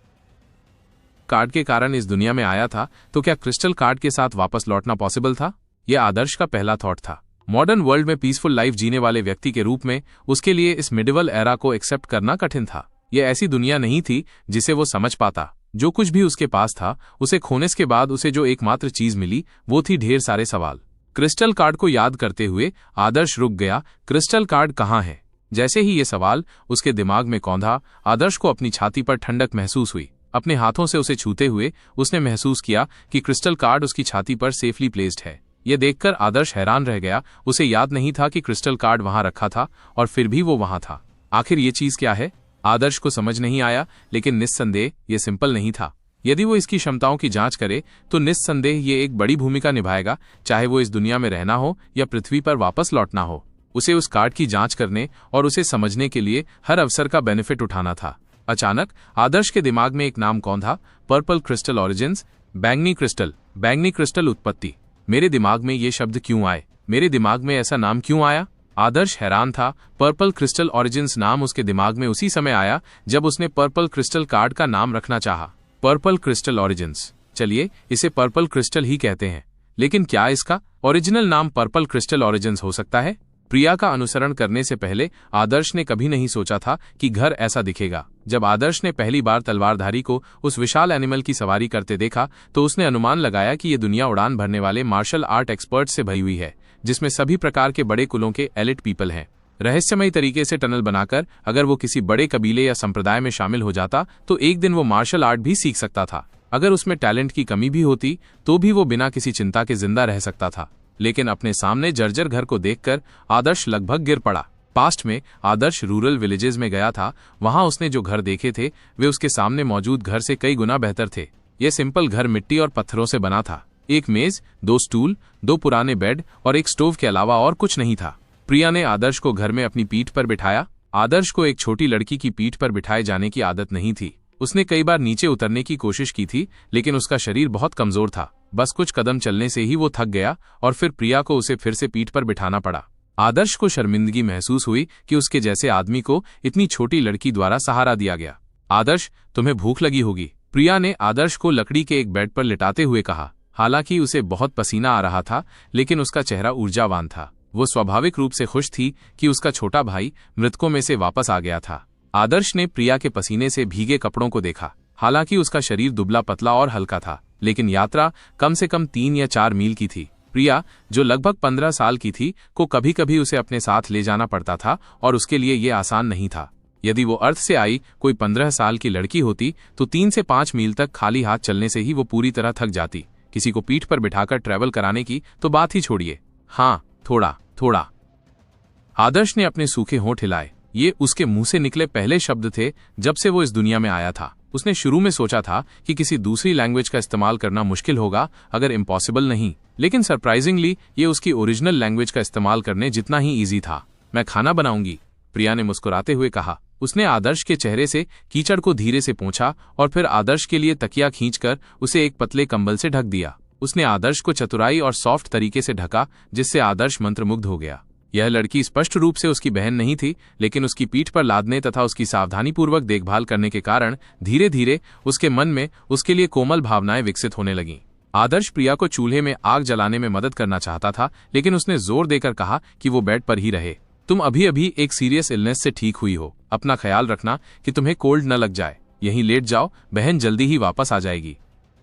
कार्ड के कारण इस दुनिया में आया था, तो क्या क्रिस्टल कार्ड के साथ वापस लौटना पॉसिबल था? यह आदर्श का पहला थॉट था। मॉडर्न वर्ल्ड में पीसफुल लाइफ जीने वाले व्यक्ति के रूप में उसके लिए इस मिडिवल एरा को एक्सेप्ट करना कठिन था। यह ऐसी दुनिया नहीं थी जिसे वो समझ पाता। जो कुछ भी उसके पास था, उसे खोने के बाद उसे जो एकमात्र चीज मिली, वो थी ढेर सारे सवाल। क्रिस्टल कार्ड को याद करते हुए आदर्श रुक गया। क्रिस्टल कार्ड कहाँ है? जैसे ही ये सवाल उसके दिमाग में कौंधा, आदर्श को अपनी छाती पर ठंडक महसूस हुई। अपने हाथों से उसे छूते हुए उसने महसूस किया कि क्रिस्टल कार्ड उसकी छाती पर सेफली प्लेस्ड है। यह देखकर आदर्श हैरान रह गया। उसे याद नहीं था कि क्रिस्टल कार्ड वहां रखा था, और फिर भी वो वहां था। आखिर ये चीज क्या है? आदर्श को समझ नहीं आया, लेकिन निस्संदेह ये सिंपल नहीं था। यदि वो इसकी क्षमताओं की जांच करे, तो निस्संदेह ये एक बड़ी भूमिका निभाएगा, चाहे वो इस दुनिया में रहना हो या पृथ्वी पर वापस लौटना हो। उसे उस कार्ड की जांच करने और उसे समझने के लिए हर अवसर का बेनिफिट उठाना था। अचानक आदर्श के दिमाग में एक नाम कौंधा, पर्पल क्रिस्टल ऑरिजिन्स, बैंगनी क्रिस्टल। बैंगनी क्रिस्टल उत्पत्ति। मेरे दिमाग में ये शब्द क्यों आए? मेरे दिमाग में ऐसा नाम क्यों आया? आदर्श हैरान था। पर्पल क्रिस्टल ऑरिजिन्स नाम उसके दिमाग में उसी समय आया जब उसने पर्पल क्रिस्टल कार्ड का नाम रखना चाहा। Purple crystal origins. चलिए इसे पर्पल क्रिस्टल ही कहते हैं, लेकिन क्या इसका ओरिजिनल नाम पर्पल क्रिस्टल ऑरिजिन्स हो सकता है? प्रिया का अनुसरण करने से पहले आदर्श ने कभी नहीं सोचा था कि घर ऐसा दिखेगा। जब आदर्श ने पहली बार तलवारधारी को उस विशाल एनिमल की सवारी करते देखा, तो उसने अनुमान लगाया कि ये दुनिया उड़ान भरने वाले मार्शल आर्ट एक्सपर्ट से भरी हुई है, जिसमें सभी प्रकार के बड़े कुलों के एलिट पीपल हैं। रहस्यमयी तरीके से टनल बनाकर अगर वो किसी बड़े कबीले या संप्रदाय में शामिल हो जाता, तो एक दिन वो मार्शल आर्ट भी सीख सकता था। अगर उसमें टैलेंट की कमी भी होती, तो भी वो बिना किसी चिंता के जिंदा रह सकता था। लेकिन अपने सामने जर्जर घर को देखकर आदर्श लगभग गिर पड़ा। पास्ट में आदर्श रूरल विलेजेस में गया था। वहां उसने जो घर देखे थे, वे उसके सामने मौजूद घर से कई गुना बेहतर थे। यह सिंपल घर मिट्टी और पत्थरों से बना था। एक मेज, 2 स्टूल, 2 पुराने बेड और एक स्टोव के अलावा और कुछ नहीं था। प्रिया ने आदर्श को घर में अपनी पीठ पर बिठाया। आदर्श को एक छोटी लड़की की पीठ पर बिठाए जाने की आदत नहीं थी। उसने कई बार नीचे उतरने की कोशिश की थी, लेकिन उसका शरीर बहुत कमजोर था। बस कुछ कदम चलने से ही वो थक गया और फिर प्रिया को उसे फिर से पीठ पर बिठाना पड़ा। आदर्श को शर्मिंदगी महसूस हुई कि उसके जैसे आदमी को इतनी छोटी लड़की द्वारा सहारा दिया गया। आदर्श, तुम्हें भूख लगी होगी, प्रिया ने आदर्श को लकड़ी के एक बेड पर लिटाते हुए कहा। हालांकि उसे बहुत पसीना आ रहा था, लेकिन उसका चेहरा ऊर्जावान था। वो स्वाभाविक रूप से खुश थी कि उसका छोटा भाई मृतकों में से वापस आ गया था। आदर्श ने प्रिया के पसीने से भीगे कपड़ों को देखा। हालांकि उसका शरीर दुबला पतला और हल्का था, लेकिन यात्रा कम से कम 3 या 4 मील की थी। प्रिया, जो लगभग 15 साल की थी, को कभी कभी उसे अपने साथ ले जाना पड़ता था, और उसके लिए ये आसान नहीं था। यदि वो अर्थ से आई कोई 15 साल की लड़की होती, तो 3 से 5 मील तक खाली हाथ चलने से ही वो पूरी तरह थक जाती। किसी को पीठ पर बिठाकर ट्रैवल कराने की तो बात ही छोड़िए। हाँ, थोड़ा थोड़ा। आदर्श ने अपने सूखे होंठ हिलाए। ये उसके मुंह से निकले पहले शब्द थे जब से वो इस दुनिया में आया था। उसने शुरू में सोचा था कि किसी दूसरी लैंग्वेज का इस्तेमाल करना मुश्किल होगा, अगर इम्पॉसिबल नहीं, लेकिन सरप्राइजिंगली ये उसकी ओरिजिनल लैंग्वेज का इस्तेमाल करने जितना ही ईजी था। मैं खाना बनाऊंगी, प्रिया ने मुस्कुराते हुए कहा। उसने आदर्श के चेहरे से कीचड़ को धीरे से पोंछा और फिर आदर्श के लिए तकिया खींचकर उसे एक पतले कंबल से ढक दिया। उसने आदर्श को चतुराई और सॉफ्ट तरीके से ढका, जिससे आदर्श मंत्रमुग्ध हो गया। यह लड़की स्पष्ट रूप से उसकी बहन नहीं थी, लेकिन उसकी पीठ पर लादने तथा उसकी सावधानीपूर्वक देखभाल करने के कारण धीरे धीरे उसके मन में उसके लिए कोमल भावनाएं विकसित होने लगीं। आदर्श प्रिया को चूल्हे में आग जलाने में मदद करना चाहता था, लेकिन उसने जोर देकर कहा कि वो बेड पर ही रहे। तुम अभी अभी एक सीरियस इलनेस से ठीक हुई हो, अपना ख्याल रखना कि तुम्हें कोल्ड न लग जाए। यहीं लेट जाओ, बहन जल्दी ही वापस आ जाएगी।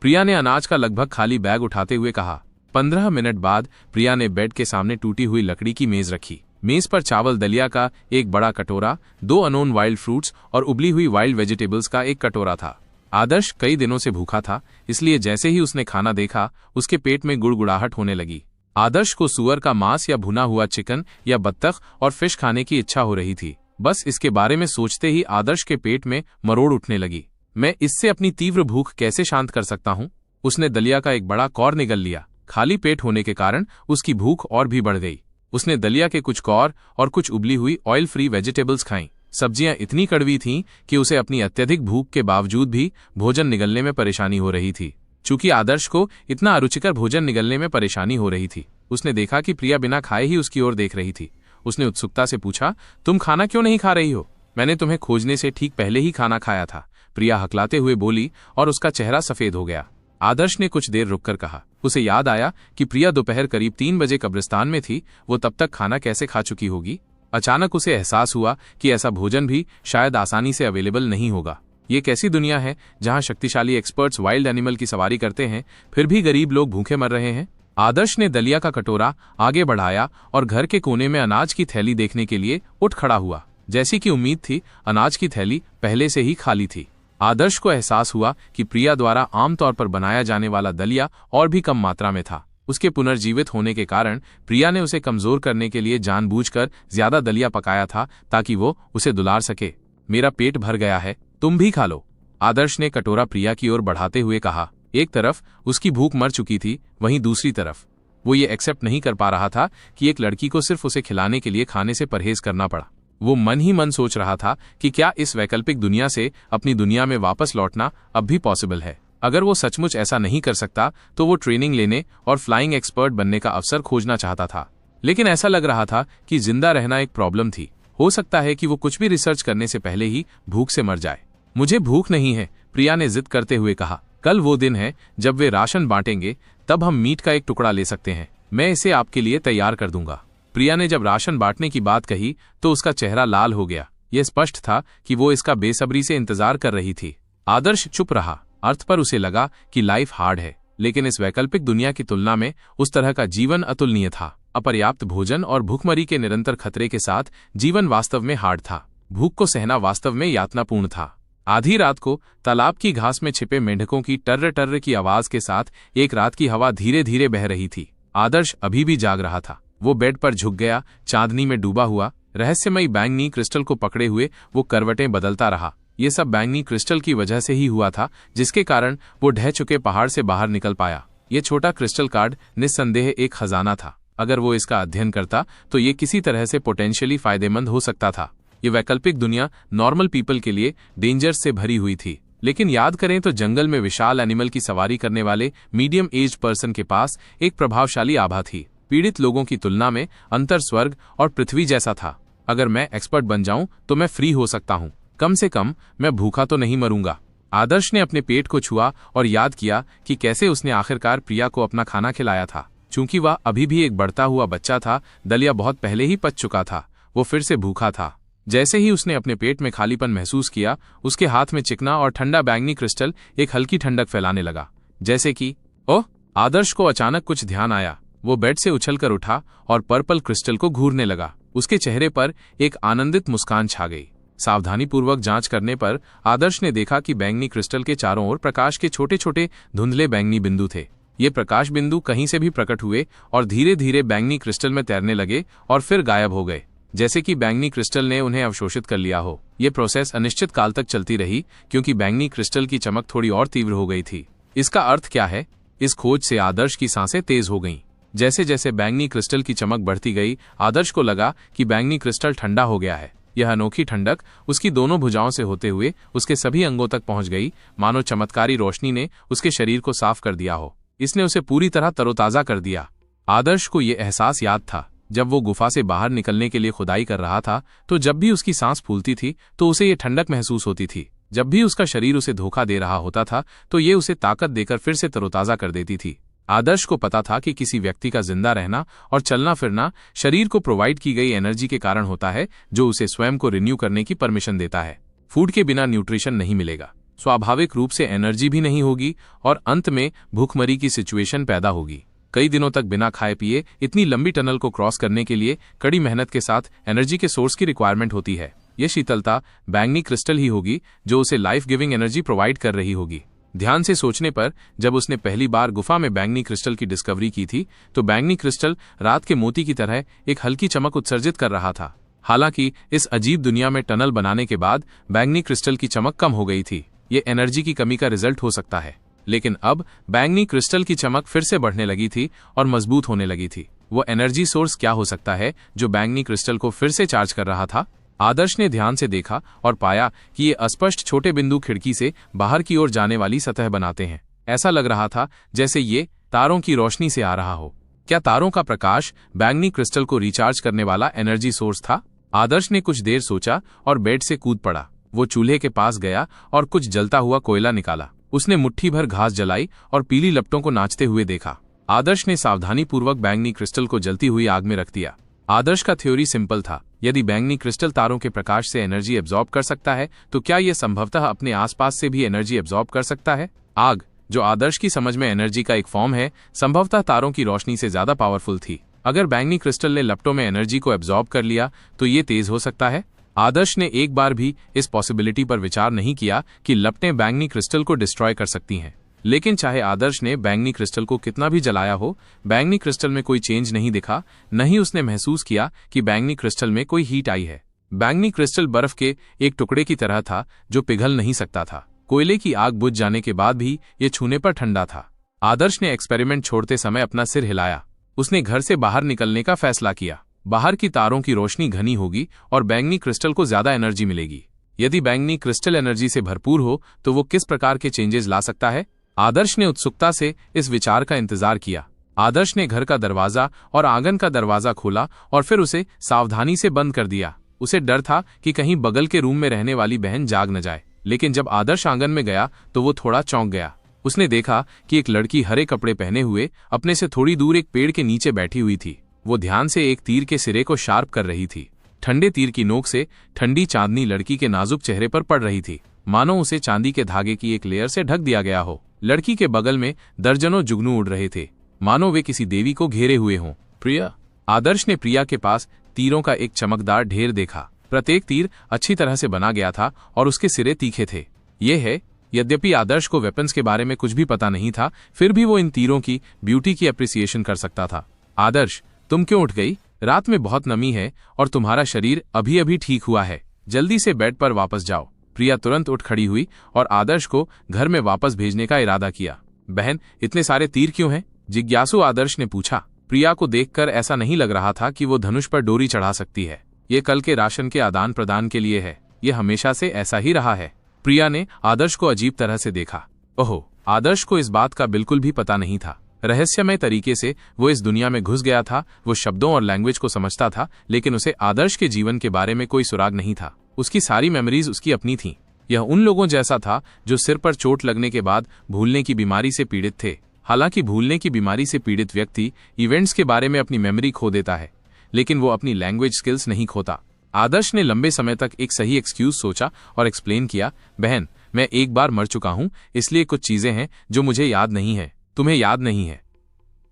प्रिया ने अनाज का लगभग खाली बैग उठाते हुए कहा। 15 मिनट बाद प्रिया ने बेड के सामने टूटी हुई लकड़ी की मेज रखी। मेज पर चावल दलिया का एक बड़ा कटोरा, 2 अनोन वाइल्ड फ्रूट्स और उबली हुई वाइल्ड वेजिटेबल्स का एक कटोरा था। आदर्श कई दिनों से भूखा था, इसलिए जैसे ही उसने खाना देखा उसके पेट में गुड़गुड़ाहट होने लगी। आदर्श को सुअर का मांस या भुना हुआ चिकन या बत्तख और फिश खाने की इच्छा हो रही थी। बस इसके बारे में सोचते ही आदर्श के पेट में मरोड़ उठने लगी। मैं इससे अपनी तीव्र भूख कैसे शांत कर सकता हूँ? उसने दलिया का एक बड़ा कौर निगल लिया। खाली पेट होने के कारण उसकी भूख और भी बढ़ गई। उसने दलिया के कुछ कौर और कुछ उबली हुई ऑयल फ्री वेजिटेबल्स खाईं। सब्जियां इतनी कड़वी थीं कि उसे अपनी अत्यधिक भूख के बावजूद भी भोजन निगलने में परेशानी हो रही थी। चूंकि आदर्श को इतना अरुचिकर भोजन निगलने में परेशानी हो रही थी, उसने देखा कि प्रिया बिना खाए ही उसकी ओर देख रही थी। उसने उत्सुकता से पूछा, तुम खाना क्यों नहीं खा रही हो? मैंने तुम्हें खोजने से ठीक पहले ही खाना खाया था, प्रिया हकलाते हुए बोली और उसका चेहरा सफेद हो गया। आदर्श ने कुछ देर रुककर कहा। उसे याद आया कि प्रिया दोपहर करीब 3 बजे कब्रिस्तान में थी, वो तब तक खाना कैसे खा चुकी होगी। अचानक उसे एहसास हुआ कि ऐसा भोजन भी शायद आसानी से अवेलेबल नहीं होगा। ये कैसी दुनिया है जहां शक्तिशाली एक्सपर्ट्स वाइल्ड एनिमल की सवारी करते हैं, फिर भी गरीब लोग भूखे मर रहे हैं। आदर्श ने दलिया का कटोरा आगे बढ़ाया और घर के कोने में अनाज की थैली देखने के लिए उठ खड़ा हुआ। जैसी कि उम्मीद थी, अनाज की थैली पहले से ही खाली थी। आदर्श को एहसास हुआ कि प्रिया द्वारा आमतौर पर बनाया जाने वाला दलिया और भी कम मात्रा में था। उसके पुनर्जीवित होने के कारण प्रिया ने उसे कमजोर करने के लिए जानबूझकर ज्यादा दलिया पकाया था ताकि वो उसे दुलार सके। मेरा पेट भर गया है, तुम भी खा लो, आदर्श ने कटोरा प्रिया की ओर बढ़ाते हुए कहा। एक तरफ उसकी भूख मर चुकी थी, वहीं दूसरी तरफ वो ये एक्सेप्ट नहीं कर पा रहा था कि एक लड़की को सिर्फ उसे खिलाने के लिए खाने से परहेज करना पड़ा। वो मन ही मन सोच रहा था कि क्या इस वैकल्पिक दुनिया से अपनी दुनिया में वापस लौटना अब भी पॉसिबल है। अगर वो सचमुच ऐसा नहीं कर सकता तो वो ट्रेनिंग लेने और फ्लाइंग एक्सपर्ट बनने का अवसर खोजना चाहता था। लेकिन ऐसा लग रहा था कि जिंदा रहना एक प्रॉब्लम थी। हो सकता है कि वो कुछ भी रिसर्च करने से पहले ही भूख से मर जाए। मुझे भूख नहीं है, प्रिया ने जिद करते हुए कहा। कल वो दिन है जब वे राशन बांटेंगे, तब हम मीट का एक टुकड़ा ले सकते हैं। मैं इसे आपके लिए तैयार कर दूंगा। प्रिया ने जब राशन बांटने की बात कही तो उसका चेहरा लाल हो गया। यह स्पष्ट था कि वो इसका बेसब्री से इंतजार कर रही थी। आदर्श चुप रहा। अर्थ पर उसे लगा कि लाइफ हार्ड है, लेकिन इस वैकल्पिक दुनिया की तुलना में उस तरह का जीवन अतुलनीय था। अपर्याप्त भोजन और भूखमरी के निरंतर खतरे के साथ जीवन वास्तव में हार्ड था। भूख को सहना वास्तव में यातनापूर्ण था। आधी रात को तालाब की घास में छिपे मेंढकों की टर्र टर्र की आवाज के साथ एक रात की हवा धीरे धीरे बह रही थी। आदर्श अभी भी जाग रहा था। वो बेड पर झुक गया, चांदनी में डूबा हुआ। रहस्यमयी बैंगनी क्रिस्टल को पकड़े हुए वो करवटें बदलता रहा। ये सब बैंगनी क्रिस्टल की वजह से ही हुआ था, जिसके कारण वो ढह चुके पहाड़ से बाहर निकल पाया। ये छोटा क्रिस्टल कार्ड निस्संदेह एक खजाना था। अगर वो इसका अध्ययन करता तो ये किसी तरह से पोटेंशियली फायदेमंद हो सकता था। ये वैकल्पिक दुनिया नॉर्मल पीपल के लिए डेंजर से भरी हुई थी, लेकिन याद करें तो जंगल में विशाल एनिमल की सवारी करने वाले मीडियम एज पर्सन के पास एक प्रभावशाली आभा थी। पीड़ित लोगों की तुलना में अंतर स्वर्ग और पृथ्वी जैसा था। अगर मैं एक्सपर्ट बन जाऊं तो मैं फ्री हो सकता हूं। कम से कम मैं भूखा तो नहीं मरूंगा। आदर्श ने अपने पेट को छुआ और याद किया कि कैसे उसने आखिरकार प्रिया को अपना खाना खिलाया था। चूंकि वह अभी भी एक बढ़ता हुआ बच्चा था, दलिया बहुत पहले ही पच चुका था। वो फिर से भूखा था। जैसे ही उसने अपने पेट में खालीपन महसूस किया, उसके हाथ में चिकना और ठंडा बैंगनी क्रिस्टल एक हल्की ठंडक फैलाने लगा। जैसे कि ओह! आदर्श को अचानक कुछ ध्यान आया। वो बेड से उछलकर उठा और पर्पल क्रिस्टल को घूरने लगा। उसके चेहरे पर एक आनंदित मुस्कान छा गई। सावधानीपूर्वक जांच करने पर आदर्श ने देखा कि बैंगनी क्रिस्टल के चारों ओर प्रकाश के छोटे छोटे धुंधले बैंगनी बिंदु थे। ये प्रकाश बिंदु कहीं से भी प्रकट हुए और धीरे धीरे बैंगनी क्रिस्टल में तैरने लगे और फिर गायब हो गए, जैसे कि बैंगनी क्रिस्टल ने उन्हें अवशोषित कर लिया हो। ये प्रोसेस अनिश्चित काल तक चलती रही, क्योंकि बैंगनी क्रिस्टल की चमक थोड़ी और तीव्र हो गई थी। इसका अर्थ क्या है? इस खोज से आदर्श की सांसें तेज हो गईं। जैसे जैसे बैंगनी क्रिस्टल की चमक बढ़ती गई, आदर्श को लगा कि बैंगनी क्रिस्टल ठंडा हो गया है। यह अनोखी ठंडक उसकी दोनों भुजाओं से होते हुए उसके सभी अंगों तक पहुंच गई, मानो चमत्कारी रोशनी ने उसके शरीर को साफ कर दिया हो। इसने उसे पूरी तरह तरोताजा कर दिया। आदर्श को यह एहसास याद था जब वो गुफा से बाहर निकलने के लिए खुदाई कर रहा था, तो जब भी उसकी सांस फूलती थी तो उसे ये ठंडक महसूस होती थी। जब भी उसका शरीर उसे धोखा दे रहा होता था तो ये उसे ताकत देकर फिर से तरोताजा कर देती थी। आदर्श को पता था कि किसी व्यक्ति का जिंदा रहना और चलना फिरना शरीर को प्रोवाइड की गई एनर्जी के कारण होता है, जो उसे स्वयं को रिन्यू करने की परमिशन देता है। फूड के बिना न्यूट्रिशन नहीं मिलेगा, स्वाभाविक रूप से एनर्जी भी नहीं होगी और अंत में भूखमरी की सिचुएशन पैदा होगी। कई दिनों तक बिना खाए पिए इतनी लंबी टनल को क्रॉस करने के लिए कड़ी मेहनत के साथ एनर्जी के सोर्स की रिक्वायरमेंट होती है। ये शीतलता बैंगनी क्रिस्टल ही होगी जो उसे लाइफ गिविंग एनर्जी प्रोवाइड कर रही होगी। ध्यान से सोचने पर जब उसने पहली बार गुफा में बैंगनी क्रिस्टल की डिस्कवरी की थी तो बैंगनी क्रिस्टल रात के मोती की तरह एक हल्की चमक उत्सर्जित कर रहा था। हालांकि इस अजीब दुनिया में टनल बनाने के बाद बैंगनी क्रिस्टल की चमक कम हो गई थी। ये एनर्जी की कमी का रिजल्ट हो सकता है, लेकिन अब बैंगनी क्रिस्टल की चमक फिर से बढ़ने लगी थी और मजबूत होने लगी थी। वो एनर्जी सोर्स क्या हो सकता है जो बैंगनी क्रिस्टल को फिर से चार्ज कर रहा था? आदर्श ने ध्यान से देखा और पाया कि ये अस्पष्ट छोटे बिंदु खिड़की से बाहर की ओर जाने वाली सतह बनाते हैं। ऐसा लग रहा था जैसे ये तारों की रोशनी से आ रहा हो। क्या तारों का प्रकाश बैंगनी क्रिस्टल को रिचार्ज करने वाला एनर्जी सोर्स था? आदर्श ने कुछ देर सोचा और बेड से कूद पड़ा। वो चूल्हे के पास गया और कुछ जलता हुआ कोयला निकाला। उसने मुट्ठी भर घास जलाई और पीली लपटों को नाचते हुए देखा। आदर्श ने सावधानीपूर्वक बैंगनी क्रिस्टल को जलती हुई आग में रख दिया। आदर्श का थ्योरी सिंपल था, यदि बैंगनी क्रिस्टल तारों के प्रकाश से एनर्जी एब्जॉर्ब कर सकता है तो क्या यह संभवतः अपने आसपास से भी एनर्जी एब्जॉर्ब कर सकता है? आग, जो आदर्श की समझ में एनर्जी का एक फॉर्म है, संभवतः तारों की रोशनी से ज्यादा पावरफुल थी। अगर बैंगनी क्रिस्टल ने लपटों में एनर्जी को एब्जॉर्ब कर लिया तो ये तेज हो सकता है। आदर्श ने एक बार भी इस पॉसिबिलिटी पर विचार नहीं किया कि लपटें बैंगनी क्रिस्टल को डिस्ट्रॉय कर सकती हैं। लेकिन चाहे आदर्श ने बैंगनी क्रिस्टल को कितना भी जलाया हो, बैंगनी क्रिस्टल में कोई चेंज नहीं दिखा। नहीं उसने महसूस किया कि बैंगनी क्रिस्टल में कोई हीट आई है। बैंगनी क्रिस्टल बर्फ के एक टुकड़े की तरह था जो पिघल नहीं सकता था। कोयले की आग बुझ जाने के बाद भी ये छूने पर ठंडा था। आदर्श ने एक्सपेरिमेंट छोड़ते समय अपना सिर हिलाया। उसने घर से बाहर निकलने का फैसला किया। बाहर की तारों की रोशनी घनी होगी और बैंगनी क्रिस्टल को ज्यादा एनर्जी मिलेगी। यदि बैंगनी क्रिस्टल एनर्जी से भरपूर हो तो वो किस प्रकार के चेंजेस ला सकता है? आदर्श ने उत्सुकता से इस विचार का इंतजार किया। आदर्श ने घर का दरवाजा और आंगन का दरवाजा खोला और फिर उसे सावधानी से बंद कर दिया। उसे डर था कि कहीं बगल के रूम में रहने वाली बहन जाग न जाए। लेकिन जब आदर्श आंगन में गया तो वो थोड़ा चौंक गया। उसने देखा कि एक लड़की हरे कपड़े पहने हुए अपने से थोड़ी दूर एक पेड़ के नीचे बैठी हुई थी। वो ध्यान से एक तीर के सिरे को शार्प कर रही थी। ठंडे तीर की नोक से ठंडी चांदनी लड़की के नाजुक चेहरे पर पड़ रही थी, मानो उसे चांदी के धागे की एक लेयर से ढक दिया गया हो। लड़की के बगल में दर्जनों जुगनू उड़ रहे थे, मानो वे किसी देवी को घेरे हुए हों। प्रिया। आदर्श ने प्रिया के पास तीरों का एक चमकदार ढेर देखा। प्रत्येक तीर अच्छी तरह से बना गया था और उसके सिरे तीखे थे। ये है, यद्यपि आदर्श को वेपन्स के बारे में कुछ भी पता नहीं था, फिर भी वो इन तीरों की ब्यूटी की अप्रिसिएशन कर सकता था। आदर्श, तुम क्यों उठ गई? रात में बहुत नमी है और तुम्हारा शरीर अभी अभी ठीक हुआ है। जल्दी से बेड पर वापस जाओ। प्रिया तुरंत उठ खड़ी हुई और आदर्श को घर में वापस भेजने का इरादा किया। बहन, इतने सारे तीर क्यों हैं? जिज्ञासु आदर्श ने पूछा। प्रिया को देखकर ऐसा नहीं लग रहा था कि वो धनुष पर डोरी चढ़ा सकती है। ये कल के राशन के आदान प्रदान के लिए है। ये हमेशा से ऐसा ही रहा है। प्रिया ने आदर्श को अजीब तरह से देखा। ओहो, आदर्श को इस बात का बिल्कुल भी पता नहीं था। रहस्यमय तरीके से वो इस दुनिया में घुस गया था। वो शब्दों और लैंग्वेज को समझता था, लेकिन उसे आदर्श के जीवन के बारे में कोई सुराग नहीं था। उसकी सारी मेमोरीज उसकी अपनी थीं। यह उन लोगों जैसा था जो सिर पर चोट लगने के बाद भूलने की बीमारी से पीड़ित थे। हालांकि भूलने की बीमारी से पीड़ित व्यक्ति इवेंट्स के बारे में अपनी मेमोरी खो देता है, लेकिन वो अपनी लैंग्वेज स्किल्स नहीं खोता। आदर्श ने लंबे समय तक एक सही एक्सक्यूज सोचा और एक्सप्लेन किया। बहन, मैं एक बार मर चुका हूं, इसलिए कुछ चीजें हैं जो मुझे याद नहीं है। तुम्हें याद नहीं है?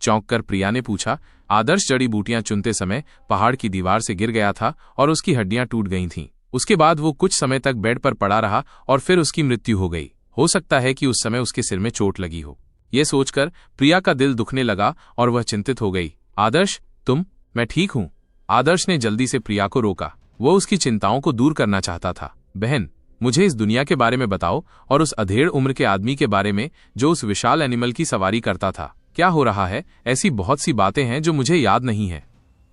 चौंक कर प्रिया ने पूछा। आदर्श जड़ी बूटियां चुनते समय पहाड़ की दीवार से गिर गया था और उसकी हड्डियां टूट गई थीं। उसके बाद वो कुछ समय तक बेड पर पड़ा रहा और फिर उसकी मृत्यु हो गई। हो सकता है कि उस समय उसके सिर में चोट लगी हो। यह सोचकर प्रिया का दिल दुखने लगा और वह चिंतित हो गई। आदर्श, तुम? मैं ठीक हूं। आदर्श ने जल्दी से प्रिया को रोका। वो उसकी चिंताओं को दूर करना चाहता था। बहन, मुझे इस दुनिया के बारे में बताओ और उस अधेड़ उम्र के आदमी के बारे में जो उस विशाल एनिमल की सवारी करता था। क्या हो रहा है? ऐसी बहुत सी बातें हैं जो मुझे याद नहीं है।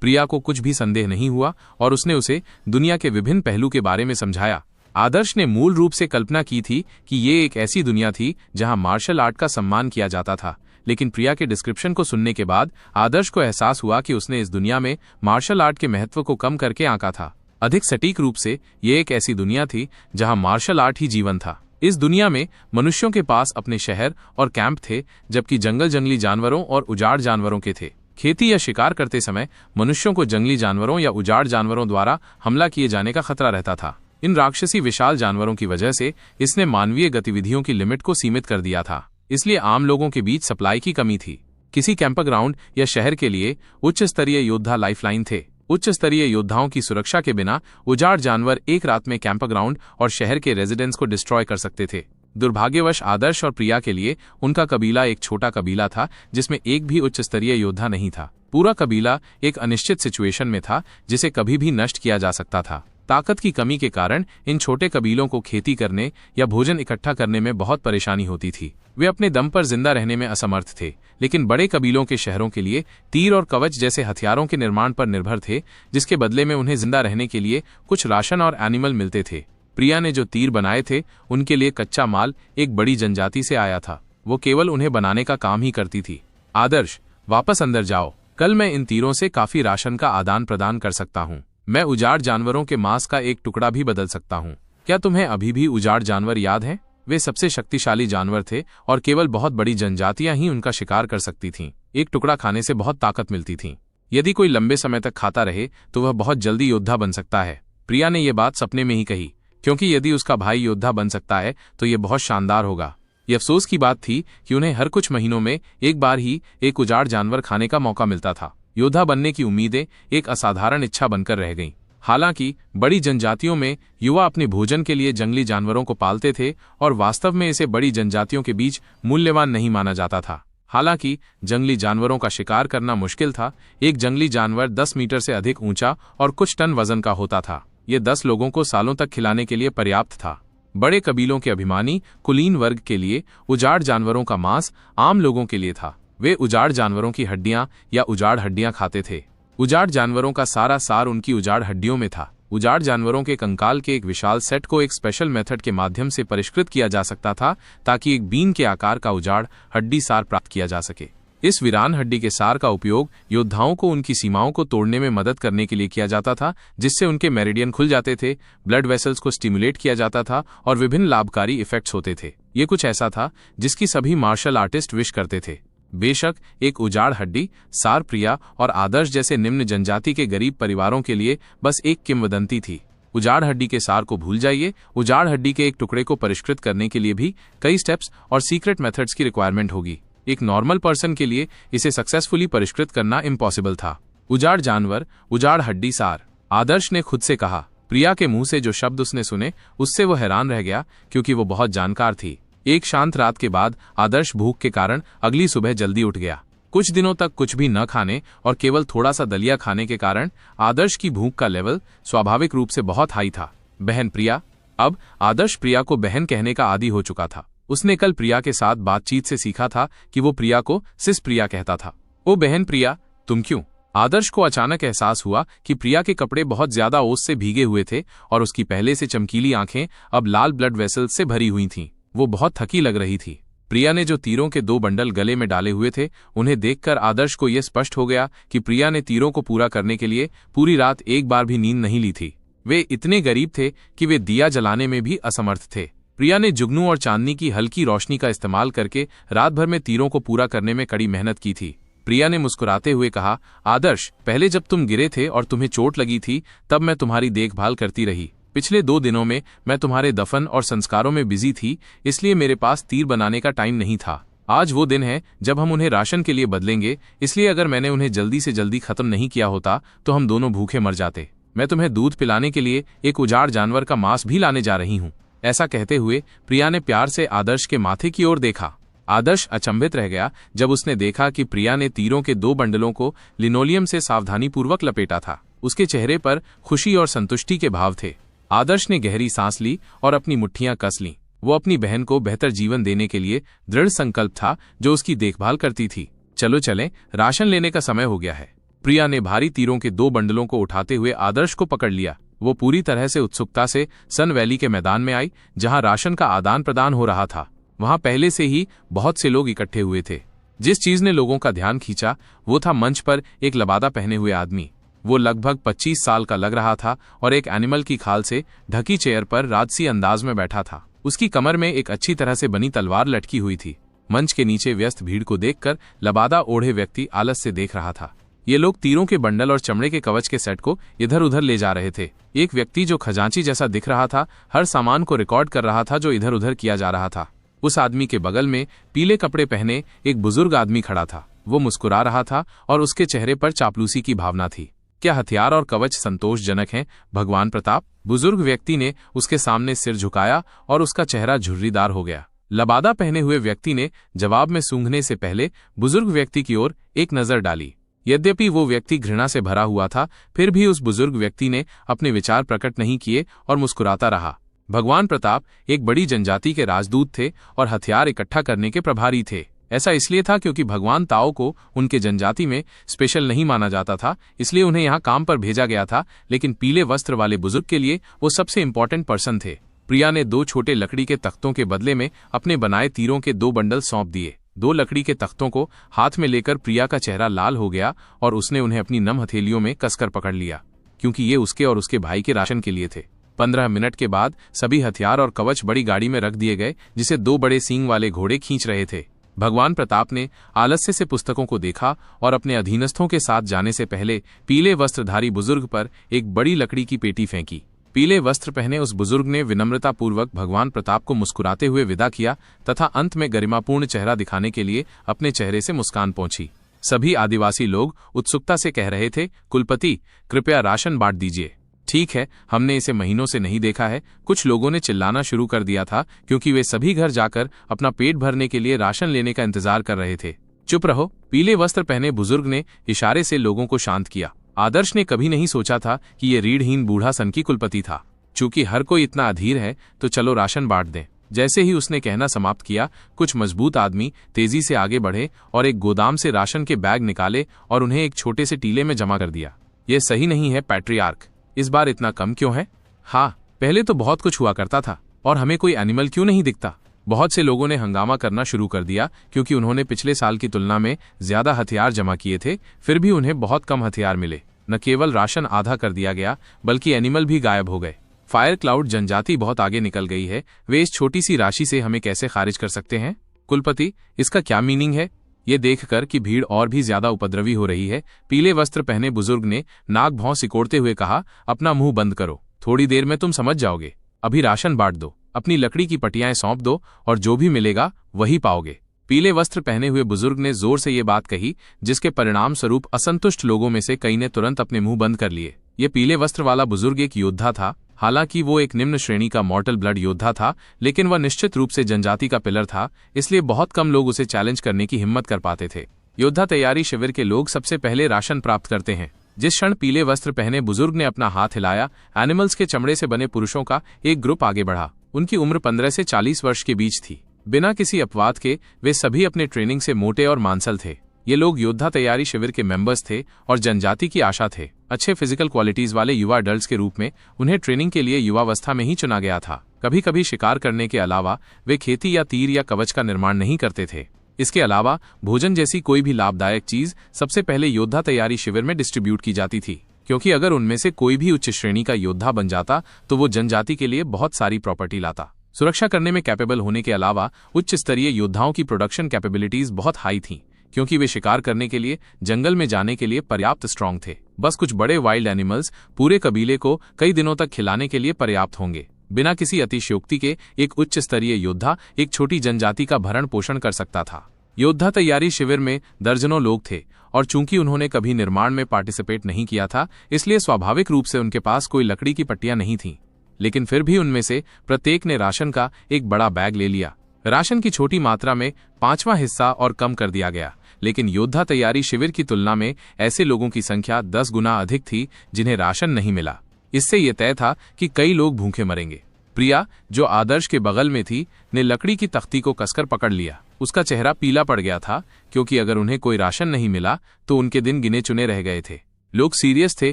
प्रिया को कुछ भी संदेह नहीं हुआ और उसने उसे दुनिया के विभिन्न पहलू के बारे में समझाया। आदर्श ने मूल रूप से कल्पना की थी कि ये एक ऐसी दुनिया थी जहां मार्शल आर्ट का सम्मान किया जाता था, लेकिन प्रिया के डिस्क्रिप्शन को सुनने के बाद आदर्श को एहसास हुआ कि उसने इस दुनिया में मार्शल आर्ट के महत्व को कम करके आंका था। अधिक सटीक रूप से ये एक ऐसी दुनिया थी जहां मार्शल आर्ट ही जीवन था। इस दुनिया में मनुष्यों के पास अपने शहर और कैंप थे, जबकि जंगल जंगली जानवरों और उजाड़ जानवरों के थे। खेती या शिकार करते समय मनुष्यों को जंगली जानवरों या उजाड़ जानवरों द्वारा हमला किए जाने का खतरा रहता था। इन राक्षसी विशाल जानवरों की वजह से इसने मानवीय गतिविधियों की लिमिट को सीमित कर दिया था, इसलिए आम लोगों के बीच सप्लाई की कमी थी। किसी कैंपग्राउंड या शहर के लिए उच्च स्तरीय योद्धा लाइफलाइन थे। उच्च स्तरीय योद्धाओं की सुरक्षा के बिना उजाड़ जानवर एक रात में कैंपग्राउंड और शहर के रेजिडेंट्स को डिस्ट्रॉय कर सकते थे। दुर्भाग्यवश आदर्श और प्रिया के लिए उनका कबीला एक छोटा कबीला था, जिसमें एक भी उच्च स्तरीय योद्धा नहीं था। पूरा कबीला एक अनिश्चित सिचुएशन में था, जिसे कभी भी नष्ट किया जा सकता था। ताकत की कमी के कारण इन छोटे कबीलों को खेती करने या भोजन इकट्ठा करने में बहुत परेशानी होती थी। वे अपने दम पर जिंदा रहने में असमर्थ थे, लेकिन बड़े कबीलों के शहरों के लिए तीर और कवच जैसे हथियारों के निर्माण पर निर्भर थे, जिसके बदले में उन्हें जिंदा रहने के लिए कुछ राशन और एनिमल मिलते थे। प्रिया ने जो तीर बनाए थे, उनके लिए कच्चा माल एक बड़ी जनजाति से आया था। वो केवल उन्हें बनाने का काम ही करती थी। आदर्श, वापस अंदर जाओ। कल मैं इन तीरों से काफी राशन का आदान प्रदान कर सकता हूँ। मैं उजाड़ जानवरों के मांस का एक टुकड़ा भी बदल सकता हूँ। क्या तुम्हें अभी भी उजाड़ जानवर याद हैं? वे सबसे शक्तिशाली जानवर थे और केवल बहुत बड़ी जनजातियां ही उनका शिकार कर सकती थीं। एक टुकड़ा खाने से बहुत ताकत मिलती थी। यदि कोई लंबे समय तक खाता रहे तो वह बहुत जल्दी योद्धा बन सकता है। प्रिया ने यह बात सपने में ही कही, क्योंकि यदि उसका भाई योद्धा बन सकता है तो यह बहुत शानदार होगा। ये अफसोस की बात थी कि उन्हें हर कुछ महीनों में एक बार ही एक उजाड़ जानवर खाने का मौका मिलता था। योद्धा बनने की उम्मीदें एक असाधारण इच्छा बनकर रह गईं। हालांकि बड़ी जनजातियों में युवा अपने भोजन के लिए जंगली जानवरों को पालते थे और वास्तव में इसे बड़ी जनजातियों के बीच मूल्यवान नहीं माना जाता था। हालांकि जंगली जानवरों का शिकार करना मुश्किल था। एक जंगली जानवर 10 मीटर से अधिक ऊंचा और कुछ टन वजन का होता था। ये 10 लोगों को सालों तक खिलाने के लिए पर्याप्त था। बड़े कबीलों के अभिमानी कुलीन वर्ग के लिए उजाड़ जानवरों का मांस आम लोगों के लिए था। वे उजाड़ जानवरों की हड्डियां या उजाड़ हड्डियां खाते थे। उजाड़ जानवरों का सारा सार उनकी उजाड़ हड्डियों में था। उजाड़ जानवरों के कंकाल के एक विशाल सेट को एक स्पेशल मेथड के माध्यम से परिष्कृत किया जा सकता था, ताकि एक बीन के आकार का उजाड़ हड्डी सार प्राप्त किया जा सके। इस वीरान हड्डी के सार का उपयोग योद्धाओं को उनकी सीमाओं को तोड़ने में मदद करने के लिए किया जाता था, जिससे उनके मेरिडियन खुल जाते थे, ब्लड वेसल्स को स्टिमुलेट किया जाता था और विभिन्न लाभकारी इफेक्ट्स होते थे। ये कुछ ऐसा था जिसकी सभी मार्शल आर्टिस्ट विश करते थे। बेशक एक उजाड़ हड्डी सार प्रिया और आदर्श जैसे निम्न जनजाति के गरीब परिवारों के लिए बस एक किंवदंती थी। उजाड़ हड्डी के सार को भूल जाइए। उजाड़ हड्डी के एक टुकड़े को परिष्कृत करने के लिए भी कई स्टेप्स और सीक्रेट मेथड्स की रिक्वायरमेंट होगी। एक नॉर्मल पर्सन के लिए इसे सक्सेसफुली परिष्कृत करना इम्पॉसिबल था। उजाड़ जानवर, उजाड़ हड्डी सार, आदर्श ने खुद से कहा। प्रिया के मुंह से जो शब्द उसने सुने उससे वो हैरान रह गया, क्योंकि वो बहुत जानकार थी। एक शांत रात के बाद आदर्श भूख के कारण अगली सुबह जल्दी उठ गया। कुछ दिनों तक कुछ भी न खाने और केवल थोड़ा सा दलिया खाने के कारण आदर्श की भूख का लेवल स्वाभाविक रूप से बहुत हाई था। बहन प्रिया। अब आदर्श प्रिया को बहन कहने का आदी हो चुका था। उसने कल प्रिया के साथ बातचीत से सीखा था कि वो प्रिया को सिस प्रिया कहता था। ओ बहन प्रिया, तुम क्यों? आदर्श को अचानक एहसास हुआ कि प्रिया के कपड़े बहुत ज्यादा ओस से भीगे हुए थे और उसकी पहले से चमकीली आंखें अब लाल ब्लड वेसल्स से भरी हुई थीं। वो बहुत थकी लग रही थी। प्रिया ने जो तीरों के 2 बंडल गले में डाले हुए थे, उन्हें देखकर आदर्श को यह स्पष्ट हो गया कि प्रिया ने तीरों को पूरा करने के लिए पूरी रात एक बार भी नींद नहीं ली थी। वे इतने गरीब थे कि वे दिया जलाने में भी असमर्थ थे। प्रिया ने जुगनू और चांदनी की हल्की रोशनी का इस्तेमाल करके रात भर में तीरों को पूरा करने में कड़ी मेहनत की थी। प्रिया ने मुस्कुराते हुए कहा, आदर्श, पहले जब तुम गिरे थे और तुम्हें चोट लगी थी तब मैं तुम्हारी देखभाल करती रही। पिछले 2 दिनों में मैं तुम्हारे दफन और संस्कारों में बिजी थी, इसलिए मेरे पास तीर बनाने का टाइम नहीं था। आज वो दिन है जब हम उन्हें राशन के लिए बदलेंगे, इसलिए अगर मैंने उन्हें जल्दी से जल्दी खत्म नहीं किया होता तो हम दोनों भूखे मर जाते। मैं तुम्हें दूध पिलाने के लिए एक उजाड़ जानवर का मांस भी लाने जा रही हूँ। ऐसा कहते हुए प्रिया ने प्यार से आदर्श के माथे की ओर देखा। आदर्श अचंभित रह गया जब उसने देखा कि प्रिया ने तीरों के 2 बंडलों को लिनोलियम से सावधानीपूर्वक लपेटा था। उसके चेहरे पर खुशी और संतुष्टि के भाव थे। आदर्श ने गहरी सांस ली और अपनी मुट्ठियां कस लीं। वो अपनी बहन को बेहतर जीवन देने के लिए दृढ़ संकल्प था, जो उसकी देखभाल करती थी। चलो चलें, राशन लेने का समय हो गया है। प्रिया ने भारी तीरों के 2 बंडलों को उठाते हुए आदर्श को पकड़ लिया। वो पूरी तरह से उत्सुकता से सन वैली के मैदान में आई, जहां राशन का आदान प्रदान हो रहा था। वहां पहले से ही बहुत से लोग इकट्ठे हुए थे। जिस चीज ने लोगों का ध्यान खींचा वो था मंच पर एक लबादा पहने हुए आदमी। वो लगभग 25 साल का लग रहा था और एक एनिमल की खाल से ढकी चेयर पर राजसी अंदाज में बैठा था। उसकी कमर में एक अच्छी तरह से बनी तलवार लटकी हुई थी। मंच के नीचे व्यस्त भीड़ को देखकर लबादा ओढ़े व्यक्ति आलस से देख रहा था। ये लोग तीरों के बंडल और चमड़े के कवच के सेट को इधर उधर ले जा रहे थे। एक व्यक्ति जो खजांची जैसा दिख रहा था हर सामान को रिकॉर्ड कर रहा था जो इधर उधर किया जा रहा था। उस आदमी के बगल में पीले कपड़े पहने एक बुजुर्ग आदमी खड़ा था। वो मुस्कुरा रहा था और उसके चेहरे पर चापलूसी की भावना थी। क्या हथियार और कवच संतोषजनक हैं, भगवान प्रताप? बुजुर्ग व्यक्ति ने उसके सामने सिर झुकाया और उसका चेहरा झुर्रीदार हो गया। लबादा पहने हुए व्यक्ति ने जवाब में सूंघने से पहले बुजुर्ग व्यक्ति की ओर एक नजर डाली। यद्यपि वो व्यक्ति घृणा से भरा हुआ था, फिर भी उस बुजुर्ग व्यक्ति ने अपने विचार प्रकट नहीं किए और मुस्कुराता रहा। भगवान प्रताप एक बड़ी जनजाति के राजदूत थे और हथियार इकट्ठा करने के प्रभारी थे। ऐसा इसलिए था क्योंकि भगवान ताओ को उनके जनजाति में स्पेशल नहीं माना जाता था, इसलिए उन्हें यहाँ काम पर भेजा गया था। लेकिन पीले वस्त्र वाले बुजुर्ग के लिए वो सबसे इंपॉर्टेंट पर्सन थे। प्रिया ने 2 छोटे लकड़ी के तख्तों के बदले में अपने बनाए तीरों के 2 बंडल सौंप दिए। 2 लकड़ी के तख्तों को हाथ में लेकर प्रिया का चेहरा लाल हो गया और उसने उन्हें अपनी नम हथेलियों में कसकर पकड़ लिया, क्योंकि ये उसके और उसके भाई के राशन के लिए थे। 15 मिनट के बाद सभी हथियार और कवच बड़ी गाड़ी में रख दिए गए, जिसे 2 बड़े सींग वाले घोड़े खींच रहे थे। भगवान प्रताप ने आलस्य से पुस्तकों को देखा और अपने अधीनस्थों के साथ जाने से पहले पीले वस्त्रधारी बुजुर्ग पर एक बड़ी लकड़ी की पेटी फेंकी। पीले वस्त्र पहने उस बुजुर्ग ने विनम्रतापूर्वक भगवान प्रताप को मुस्कुराते हुए विदा किया तथा अंत में गरिमापूर्ण चेहरा दिखाने के लिए अपने चेहरे से मुस्कान पहुंची। सभी आदिवासी लोग उत्सुकता से कह रहे थे, कुलपति कृपया राशन बांट दीजिए। ठीक है, हमने इसे महीनों से नहीं देखा है। कुछ लोगों ने चिल्लाना शुरू कर दिया था क्योंकि वे सभी घर जाकर अपना पेट भरने के लिए राशन लेने का इंतजार कर रहे थे। चुप रहो, पीले वस्त्र पहने बुजुर्ग ने इशारे से लोगों को शांत किया। आदर्श ने कभी नहीं सोचा था कि ये रीढ़हीन बूढ़ा सनकी कुलपति था। चूंकि हर कोई इतना अधीर है तो चलो राशन बांट दें। जैसे ही उसने कहना समाप्त किया, कुछ मजबूत आदमी तेजी से आगे बढ़े और एक गोदाम से राशन के बैग निकाले और उन्हें एक छोटे से टीले में जमा कर दिया। यह सही नहीं है पैट्रियार्क, इस बार इतना कम क्यों है? हाँ, पहले तो बहुत कुछ हुआ करता था और हमें कोई एनिमल क्यों नहीं दिखता? बहुत से लोगों ने हंगामा करना शुरू कर दिया क्योंकि उन्होंने पिछले साल की तुलना में ज्यादा हथियार जमा किए थे, फिर भी उन्हें बहुत कम हथियार मिले। न केवल राशन आधा कर दिया गया बल्कि एनिमल भी गायब हो गए। फायर क्लाउड जनजाति बहुत आगे निकल गई है, वे इस छोटी सी राशि से हमें कैसे खारिज कर सकते हैं? कुलपति, इसका क्या मीनिंग है? ये देखकर कि भीड़ और भी ज्यादा उपद्रवी हो रही है, पीले वस्त्र पहने बुजुर्ग ने नाक भौं सिकोड़ते हुए कहा, अपना मुंह बंद करो, थोड़ी देर में तुम समझ जाओगे। अभी राशन बांट दो, अपनी लकड़ी की पटियाएं सौंप दो और जो भी मिलेगा वही पाओगे। पीले वस्त्र पहने हुए बुजुर्ग ने जोर से ये बात कही, जिसके परिणाम स्वरूप असंतुष्ट लोगों में से कई ने तुरंत अपने मुंह बंद कर लिए। ये पीले वस्त्र वाला बुजुर्ग एक योद्धा था। हालांकि वो एक निम्न श्रेणी का मॉर्टल ब्लड योद्धा था, लेकिन वह निश्चित रूप से जनजाति का पिलर था, इसलिए बहुत कम लोग उसे चैलेंज करने की हिम्मत कर पाते थे। योद्धा तैयारी शिविर के लोग सबसे पहले राशन प्राप्त करते हैं। जिस क्षण पीले वस्त्र पहने बुजुर्ग ने अपना हाथ हिलाया, एनिमल्स के चमड़े से बने पुरुषों का एक ग्रुप आगे बढ़ा। उनकी उम्र 15 से 40 वर्ष के बीच थी। बिना किसी अपवाद के वे सभी अपने ट्रेनिंग से मोटे और मांसल थे। ये लोग योद्धा तैयारी शिविर के मेंबर्स थे और जनजाति की आशा थे। अच्छे फिजिकल क्वालिटीज वाले युवा अडल्ट्स के रूप में उन्हें ट्रेनिंग के लिए युवावस्था में ही चुना गया था। कभी कभी शिकार करने के अलावा वे खेती या तीर या कवच का निर्माण नहीं करते थे। इसके अलावा भोजन जैसी कोई भी लाभदायक चीज सबसे पहले योद्धा तैयारी शिविर में डिस्ट्रीब्यूट की जाती थी, क्योंकि अगर उनमें से कोई भी उच्च श्रेणी का योद्धा बन जाता तो वो जनजाति के लिए बहुत सारी प्रॉपर्टी लाता। सुरक्षा करने में कैपेबल होने के अलावा उच्च स्तरीय योद्धाओं की प्रोडक्शन कैपेबिलिटीज बहुत हाई थीं, क्योंकि वे शिकार करने के लिए जंगल में जाने के लिए पर्याप्त स्ट्रांग थे। बस कुछ बड़े वाइल्ड एनिमल्स पूरे कबीले को कई दिनों तक खिलाने के लिए पर्याप्त होंगे। बिना किसी अतिशयोक्ति के एक उच्च स्तरीय योद्धा एक छोटी जनजाति का भरण पोषण कर सकता था। योद्धा तैयारी शिविर में दर्जनों लोग थे और चूंकि उन्होंने कभी निर्माण में पार्टिसिपेट नहीं किया था, इसलिए स्वाभाविक रूप से उनके पास कोई लकड़ी की पट्टियां नहीं थीं। लेकिन फिर भी उनमें से प्रत्येक ने राशन का एक बड़ा बैग ले लिया। राशन की छोटी मात्रा में 5वां हिस्सा और कम कर दिया गया, लेकिन योद्धा तैयारी शिविर की तुलना में ऐसे लोगों की संख्या 10 गुना अधिक थी जिन्हें राशन नहीं मिला। इससे यह तय था कि कई लोग भूखे मरेंगे। प्रिया, जो आदर्श के बगल में थी, ने लकड़ी की तख्ती को कसकर पकड़ लिया। उसका चेहरा पीला पड़ गया था, क्योंकि अगर उन्हें कोई राशन नहीं मिला तो उनके दिन गिने चुने रह गए थे। लोग सीरियस थे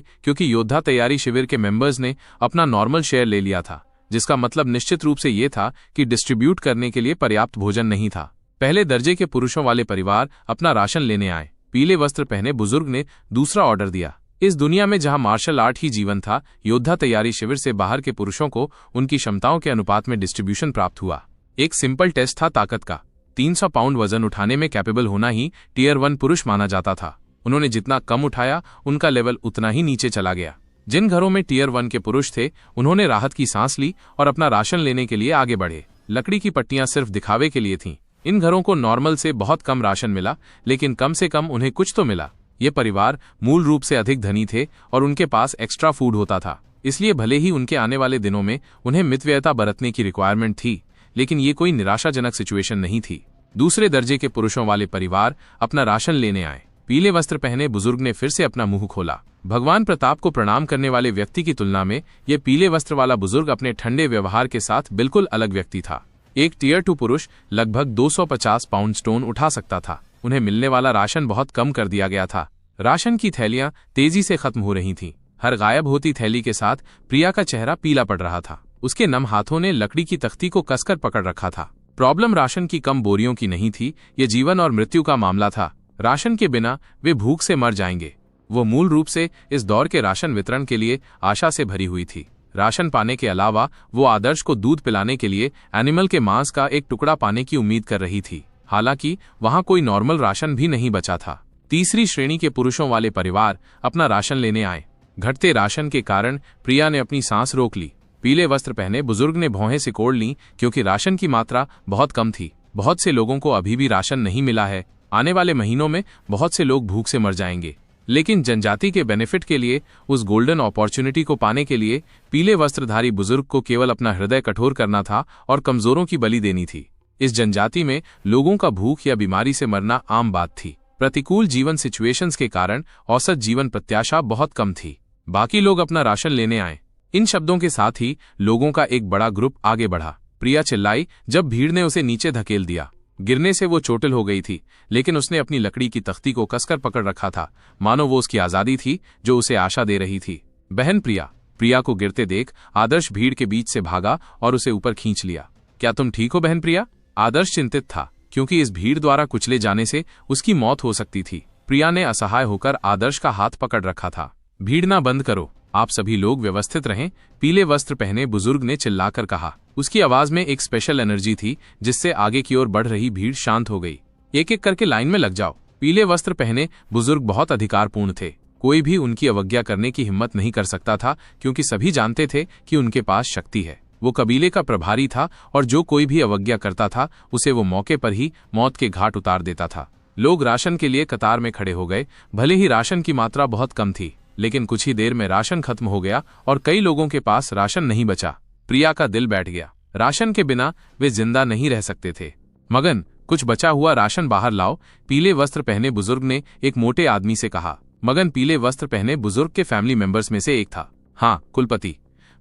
क्योंकि योद्धा तैयारी शिविर के मेंबर्स ने अपना नॉर्मल शेयर ले लिया था, जिसका मतलब निश्चित रूप से ये था कि डिस्ट्रीब्यूट करने के लिए पर्याप्त भोजन नहीं था। पहले दर्जे के पुरुषों वाले परिवार अपना राशन लेने आए। पीले वस्त्र पहने बुजुर्ग ने दूसरा ऑर्डर दिया, इस दुनिया में जहां मार्शल आर्ट ही जीवन था, योद्धा तैयारी शिविर से बाहर के पुरुषों को उनकी क्षमताओं के अनुपात में डिस्ट्रीब्यूशन प्राप्त हुआ। एक सिंपल टेस्ट था ताकत का। 300 पाउंड वजन उठाने में कैपेबल होना ही टियर 1 पुरुष माना जाता था। उन्होंने जितना कम उठाया, उनका लेवल उतना ही नीचे चला गया। जिन घरों में टियर 1 के पुरुष थे, उन्होंने राहत की सांस ली और अपना राशन लेने के लिए आगे बढ़े। लकड़ी की पट्टियां सिर्फ दिखावे के लिए थीं। इन घरों को नॉर्मल से बहुत कम राशन मिला, लेकिन कम से कम उन्हें कुछ तो मिला। ये परिवार मूल रूप से अधिक धनी थे और उनके पास एक्स्ट्रा फूड होता था, इसलिए भले ही उनके आने वाले दिनों में उन्हें मितव्ययता बरतने की रिक्वायरमेंट थी, लेकिन ये कोई निराशाजनक सिचुएशन नहीं थी। दूसरे दर्जे के पुरुषों वाले परिवार अपना राशन लेने आए। पीले वस्त्र पहने बुजुर्ग ने फिर से अपना मुंह खोला। भगवान प्रताप को प्रणाम करने वाले व्यक्ति की तुलना में यह पीले वस्त्र वाला बुजुर्ग अपने ठंडे व्यवहार के साथ बिल्कुल अलग व्यक्ति था। एक टियर 2 पुरुष लगभग 250 पाउंड स्टोन उठा सकता था। उन्हें मिलने वाला राशन बहुत कम कर दिया गया था। राशन की थैलियां तेजी से खत्म हो रही थीं। हर गायब होती थैली के साथ प्रिया का चेहरा पीला पड़ रहा था। उसके नम हाथों ने लकड़ी की तख्ती को कसकर पकड़ रखा था। प्रॉब्लम राशन की कम बोरियों की नहीं थी, ये जीवन और मृत्यु का मामला था। राशन के बिना वे भूख से मर जाएंगे। वो मूल रूप से इस दौर के राशन वितरण के लिए आशा से भरी हुई थी। राशन पाने के अलावा वो आदर्श को दूध पिलाने के लिए एनिमल के मांस का एक टुकड़ा पाने की उम्मीद कर रही थी। हालांकि वहां कोई नॉर्मल राशन भी नहीं बचा था। तीसरी श्रेणी के पुरुषों वाले परिवार अपना राशन लेने आए। घटते राशन के कारण प्रिया ने अपनी सांस रोक ली। पीले वस्त्र पहने बुजुर्ग ने भौहें सिकोड़ लीं, क्योंकि राशन की मात्रा बहुत कम थी। बहुत से लोगों को अभी भी राशन नहीं मिला है। आने वाले महीनों में बहुत से लोग भूख से मर जाएंगे। लेकिन जनजाति के बेनिफिट के लिए, उस गोल्डन अपॉर्चुनिटी को पाने के लिए पीले वस्त्रधारी बुजुर्ग को केवल अपना हृदय कठोर करना था और कमजोरों की बलि देनी थी। इस जनजाति में लोगों का भूख या बीमारी से मरना आम बात थी। प्रतिकूल जीवन सिचुएशंस के कारण औसत जीवन प्रत्याशा बहुत कम थी। बाकी लोग अपना राशन लेने आए। इन शब्दों के साथ ही लोगों का एक बड़ा ग्रुप आगे बढ़ा। प्रिया चिल्लाई जब भीड़ ने उसे नीचे धकेल दिया। गिरने से वो चोटिल हो गई थी, लेकिन उसने अपनी लकड़ी की तख्ती को कसकर पकड़ रखा था, मानो वो उसकी आजादी थी जो उसे आशा दे रही थी। बहन प्रिया को गिरते देख आदर्श भीड़ के बीच से भागा और उसे ऊपर खींच लिया। क्या तुम ठीक हो बहन प्रिया? आदर्श चिंतित था, क्योंकि इस भीड़ द्वारा कुचले जाने से उसकी मौत हो सकती थी। प्रिया ने असहाय होकर आदर्श का हाथ पकड़ रखा था। भीड़ ना बंद करो, आप सभी लोग व्यवस्थित रहें, पीले वस्त्र पहने बुजुर्ग ने चिल्लाकर कहा। उसकी आवाज में एक स्पेशल एनर्जी थी, जिससे आगे की ओर बढ़ रही भीड़ शांत हो गई। एक एक करके लाइन में लग जाओ। पीले वस्त्र पहने बुजुर्ग बहुत अधिकारपूर्ण थे। कोई भी उनकी अवज्ञा करने की हिम्मत नहीं कर सकता था, क्योंकि सभी जानते थे कि उनके पास शक्ति है। वो कबीले का प्रभारी था और जो कोई भी अवज्ञा करता था उसे वो मौके पर ही मौत के घाट उतार देता था। लोग राशन के लिए कतार में खड़े हो गए। भले ही राशन की मात्रा बहुत कम थी, लेकिन कुछ ही देर में राशन खत्म हो गया और कई लोगों के पास राशन नहीं बचा। प्रिया का दिल बैठ गया। राशन के बिना वे जिंदा नहीं रह सकते थे। मगन, कुछ बचा हुआ राशन बाहर लाओ, पीले वस्त्र पहने बुजुर्ग ने एक मोटे आदमी से कहा। मगन पीले वस्त्र पहने बुजुर्ग के फैमिली मेंबर्स में से एक था। हाँ कुलपति।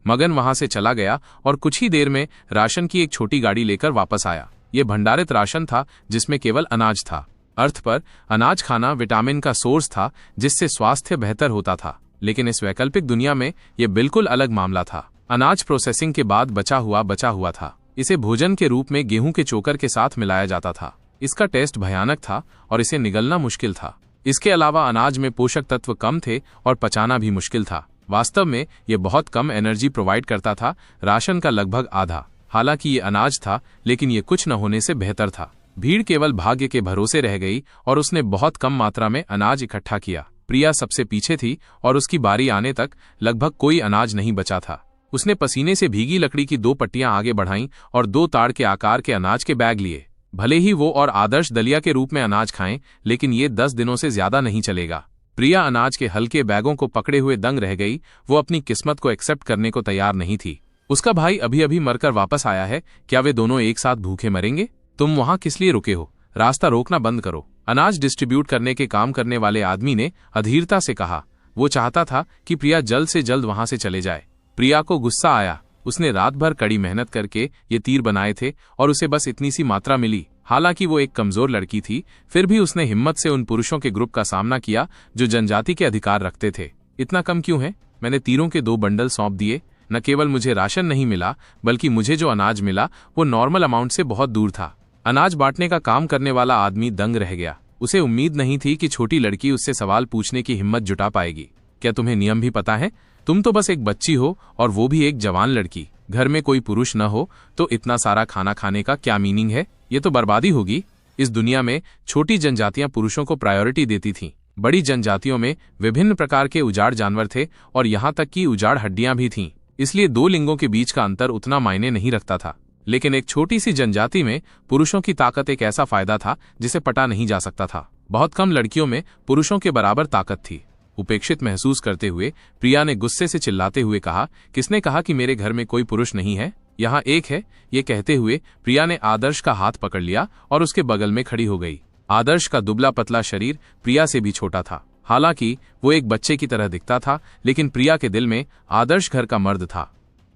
मगन वहां से चला गया और कुछ ही देर में राशन की एक छोटी गाड़ी लेकर वापस आया। यह भंडारित राशन था, जिसमें केवल अनाज था। अर्थ पर अनाज खाना विटामिन का सोर्स था, जिससे स्वास्थ्य बेहतर होता था। लेकिन इस वैकल्पिक दुनिया में यह बिल्कुल अलग मामला था। अनाज प्रोसेसिंग के बाद बचा हुआ था। इसे भोजन के रूप में गेहूं के चोकर के साथ मिलाया जाता था। इसका टेस्ट भयानक था और इसे निगलना मुश्किल था। इसके अलावा अनाज में पोषक तत्व कम थे और पचाना भी मुश्किल था। वास्तव में यह बहुत कम एनर्जी प्रोवाइड करता था, राशन का लगभग आधा। हालांकि ये अनाज था, लेकिन ये कुछ न होने से बेहतर था। भीड़ केवल भाग्य के भरोसे रह गई और उसने बहुत कम मात्रा में अनाज इकट्ठा किया। प्रिया सबसे पीछे थी और उसकी बारी आने तक लगभग कोई अनाज नहीं बचा था। उसने पसीने से भीगी लकड़ी की 2 पट्टियां आगे बढ़ाईं और 2 ताड़ के आकार के अनाज के बैग लिए। भले ही वो और आदर्श दलिया के रूप में अनाज खाएं, लेकिन ये 10 दिनों से ज्यादा नहीं चलेगा। प्रिया अनाज के हल्के बैगों को पकड़े हुए दंग रह गई। वो अपनी किस्मत को एक्सेप्ट करने को तैयार नहीं थी। उसका भाई अभी अभी मरकर वापस आया है। क्या वे दोनों एक साथ भूखे मरेंगे? तुम वहां किस लिए रुके हो? रास्ता रोकना बंद करो। अनाज डिस्ट्रीब्यूट करने के काम करने वाले आदमी ने अधीरता से कहा। वो चाहता था कि प्रिया जल्द से जल्द वहां से चले जाए। प्रिया को गुस्सा आया। उसने रात भर कड़ी मेहनत करके ये तीर बनाए थे और उसे बस इतनी सी मात्रा मिली। हालांकि वो एक कमजोर लड़की थी, फिर भी उसने हिम्मत से उन पुरुषों के ग्रुप का सामना किया जो जनजाति के अधिकार रखते थे। इतना कम क्यों है? मैंने तीरों के 2 बंडल सौंप दिए। न केवल मुझे राशन नहीं मिला, बल्कि मुझे जो अनाज मिला वो नॉर्मल अमाउंट से बहुत दूर था। अनाज बांटने का काम करने वाला आदमी दंग रह गया। उसे उम्मीद नहीं थी कि छोटी लड़की उससे सवाल पूछने की हिम्मत जुटा पाएगी। क्या तुम्हें नियम भी पता है? तुम तो बस एक बच्ची हो, और वो भी एक जवान लड़की। घर में कोई पुरुष न हो तो इतना सारा खाना खाने का क्या मीनिंग है? ये तो बर्बादी होगी। इस दुनिया में छोटी जनजातियां पुरुषों को प्रायोरिटी देती थीं। बड़ी जनजातियों में विभिन्न प्रकार के उजाड़ जानवर थे, और यहाँ तक कि उजाड़ हड्डियां भी थीं। इसलिए दो लिंगों के बीच का अंतर उतना मायने नहीं रखता था। लेकिन एक छोटी सी जनजाति में पुरुषों की ताकत एक ऐसा फायदा था जिसे पटा नहीं जा सकता था। बहुत कम लड़कियों में पुरुषों के बराबर ताकत थी। उपेक्षित महसूस करते हुए प्रिया ने गुस्से से चिल्लाते हुए कहा, किसने कहा कि मेरे घर में कोई पुरुष नहीं है? यहाँ एक है। ये कहते हुए प्रिया ने आदर्श का हाथ पकड़ लिया और उसके बगल में खड़ी हो गई। आदर्श का दुबला पतला शरीर प्रिया से भी छोटा था। हालांकि वो एक बच्चे की तरह दिखता था, लेकिन प्रिया के दिल में आदर्श घर का मर्द था,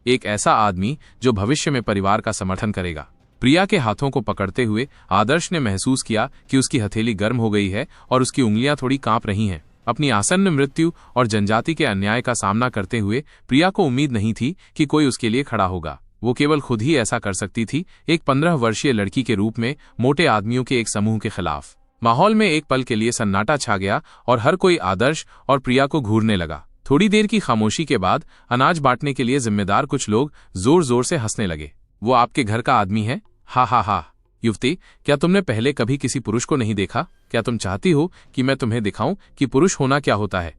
एक ऐसा आदमी जो भविष्य में परिवार का समर्थन करेगा। प्रिया के हाथों को पकड़ते हुए आदर्श ने महसूस किया कि उसकी हथेली गर्म हो गई है और उसकी उंगलियां थोड़ी कांप रही हैं। अपनी आसन्न मृत्यु और जनजाति के अन्याय का सामना करते हुए प्रिया को उम्मीद नहीं थी कि कोई उसके लिए खड़ा होगा। वो केवल खुद ही ऐसा कर सकती थी, एक 15 वर्षीय लड़की के रूप में मोटे आदमियों के एक समूह के खिलाफ। माहौल में एक पल के लिए सन्नाटा छा गया और हर कोई आदर्श और प्रिया को घूरने लगा। थोड़ी देर की खामोशी के बाद अनाज बांटने के लिए जिम्मेदार कुछ लोग जोर जोर से हंसने लगे। वो आपके घर का आदमी है? हा हा हा। युवती, क्या तुमने पहले कभी किसी पुरुष को नहीं देखा? क्या तुम चाहती हो कि मैं तुम्हें दिखाऊं कि पुरुष होना क्या होता है?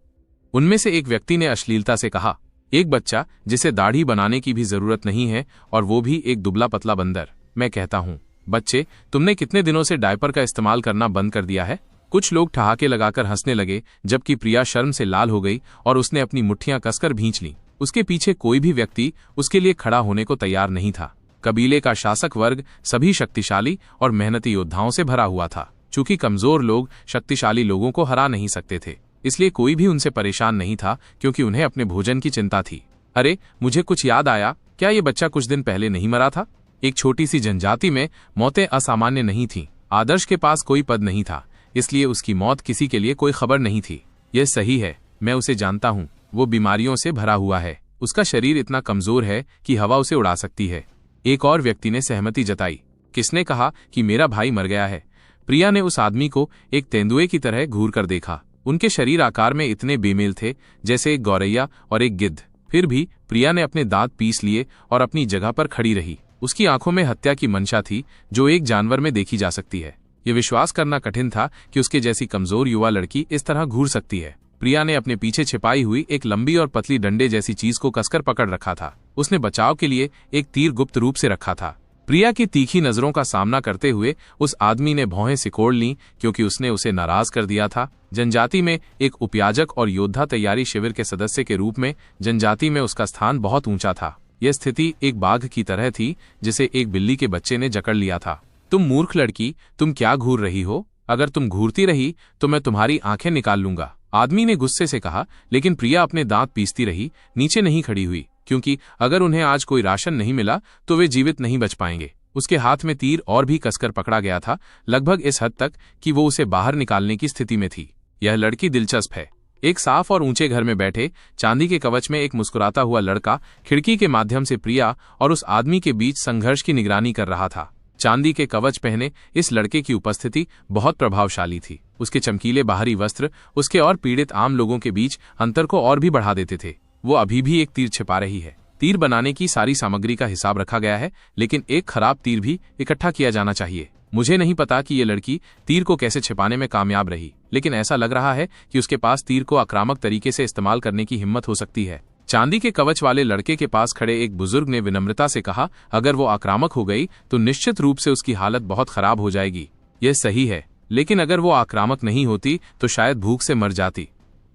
उनमें से एक व्यक्ति ने अश्लीलता से कहा। एक बच्चा जिसे दाढ़ी बनाने की भी जरूरत नहीं है, और वो भी एक दुबला पतला बंदर। मैं कहता हूं, बच्चे, तुमने कितने दिनों से डायपर का इस्तेमाल करना बंद कर दिया है? कुछ लोग ठहाके लगाकर हंसने लगे, जबकि प्रिया शर्म से लाल हो गई और उसने अपनी मुट्ठियां कसकर भींच लीं। उसके पीछे कोई भी व्यक्ति उसके लिए खड़ा होने को तैयार नहीं था। कबीले का शासक वर्ग सभी शक्तिशाली और मेहनती योद्धाओं से भरा हुआ था। चूंकि कमजोर लोग शक्तिशाली लोगों को हरा नहीं सकते थे, इसलिए कोई भी उनसे परेशान नहीं था, क्योंकि उन्हें अपने भोजन की चिंता थी। अरे, मुझे कुछ याद आया। क्या ये बच्चा कुछ दिन पहले नहीं मरा था? एक छोटी सी जनजाति में मौतें असामान्य नहीं थीं। आदर्श के पास कोई पद नहीं था, इसलिए उसकी मौत किसी के लिए कोई खबर नहीं थी। यह सही है, मैं उसे जानता हूँ। वो बीमारियों से भरा हुआ है। उसका शरीर इतना कमजोर है कि हवा उसे उड़ा सकती है। एक और व्यक्ति ने सहमति जताई। किसने कहा कि मेरा भाई मर गया है? प्रिया ने उस आदमी को एक तेंदुए की तरह घूर कर देखा। उनके शरीर आकार में इतने बेमेल थे जैसे एक गौरैया और एक गिद्ध। फिर भी प्रिया ने अपने दांत पीस लिए और अपनी जगह पर खड़ी रही। उसकी आंखों में हत्या की मंशा थी, जो एक जानवर में देखी जा सकती है। यह विश्वास करना कठिन था कि उसके जैसी कमजोर युवा लड़की इस तरह घूर सकती है। प्रिया ने अपने पीछे छिपाई हुई एक लंबी और पतली डंडे जैसी चीज को कसकर पकड़ रखा था। उसने बचाव के लिए एक तीर गुप्त रूप से रखा था। प्रिया की तीखी नजरों का सामना करते हुए उस आदमी ने भौहें सिकोड़ लीं, क्योंकि उसने उसे नाराज कर दिया था। जनजाति में एक उपयाजक और योद्धा तैयारी शिविर के सदस्य के रूप में जनजाति में उसका स्थान बहुत ऊंचा था। यह स्थिति एक बाघ की तरह थी जिसे एक बिल्ली के बच्चे ने जकड़ लिया था। तुम मूर्ख लड़की, तुम क्या घूर रही हो? अगर तुम घूरती रही तो मैं तुम्हारी आंखें निकाल लूंगा, आदमी ने गुस्से से कहा। लेकिन प्रिया अपने दांत पीसती रही, नीचे नहीं खड़ी हुई, क्योंकि अगर उन्हें आज कोई राशन नहीं मिला तो वे जीवित नहीं बच पाएंगे। उसके हाथ में तीर और भी कसकर पकड़ा गया था, लगभग इस हद तक कि वो उसे बाहर निकालने की स्थिति में थी। यह लड़की दिलचस्प है। एक साफ और ऊंचे घर में बैठे चांदी के कवच में एक मुस्कुराता हुआ लड़का खिड़की के माध्यम से प्रिया और उस आदमी के बीच संघर्ष की निगरानी कर रहा था। चांदी के कवच पहने इस लड़के की उपस्थिति बहुत प्रभावशाली थी। उसके चमकीले बाहरी वस्त्र उसके और पीड़ित आम लोगों के बीच अंतर को और भी बढ़ा देते थे। वो अभी भी एक तीर छिपा रही है। तीर बनाने की सारी सामग्री का हिसाब रखा गया है, लेकिन एक खराब तीर भी इकट्ठा किया जाना चाहिए। मुझे नहीं पता कि ये लड़की तीर को कैसे छिपाने में कामयाब रही, लेकिन ऐसा लग रहा है कि उसके पास तीर को आक्रामक तरीके से इस्तेमाल करने की हिम्मत हो सकती है। चांदी के कवच वाले लड़के के पास खड़े एक बुजुर्ग ने विनम्रता से कहा, अगर वो आक्रामक हो गई तो निश्चित रूप से उसकी हालत बहुत खराब हो जाएगी। यह सही है, लेकिन अगर वो आक्रामक नहीं होती तो शायद भूख से मर जाती।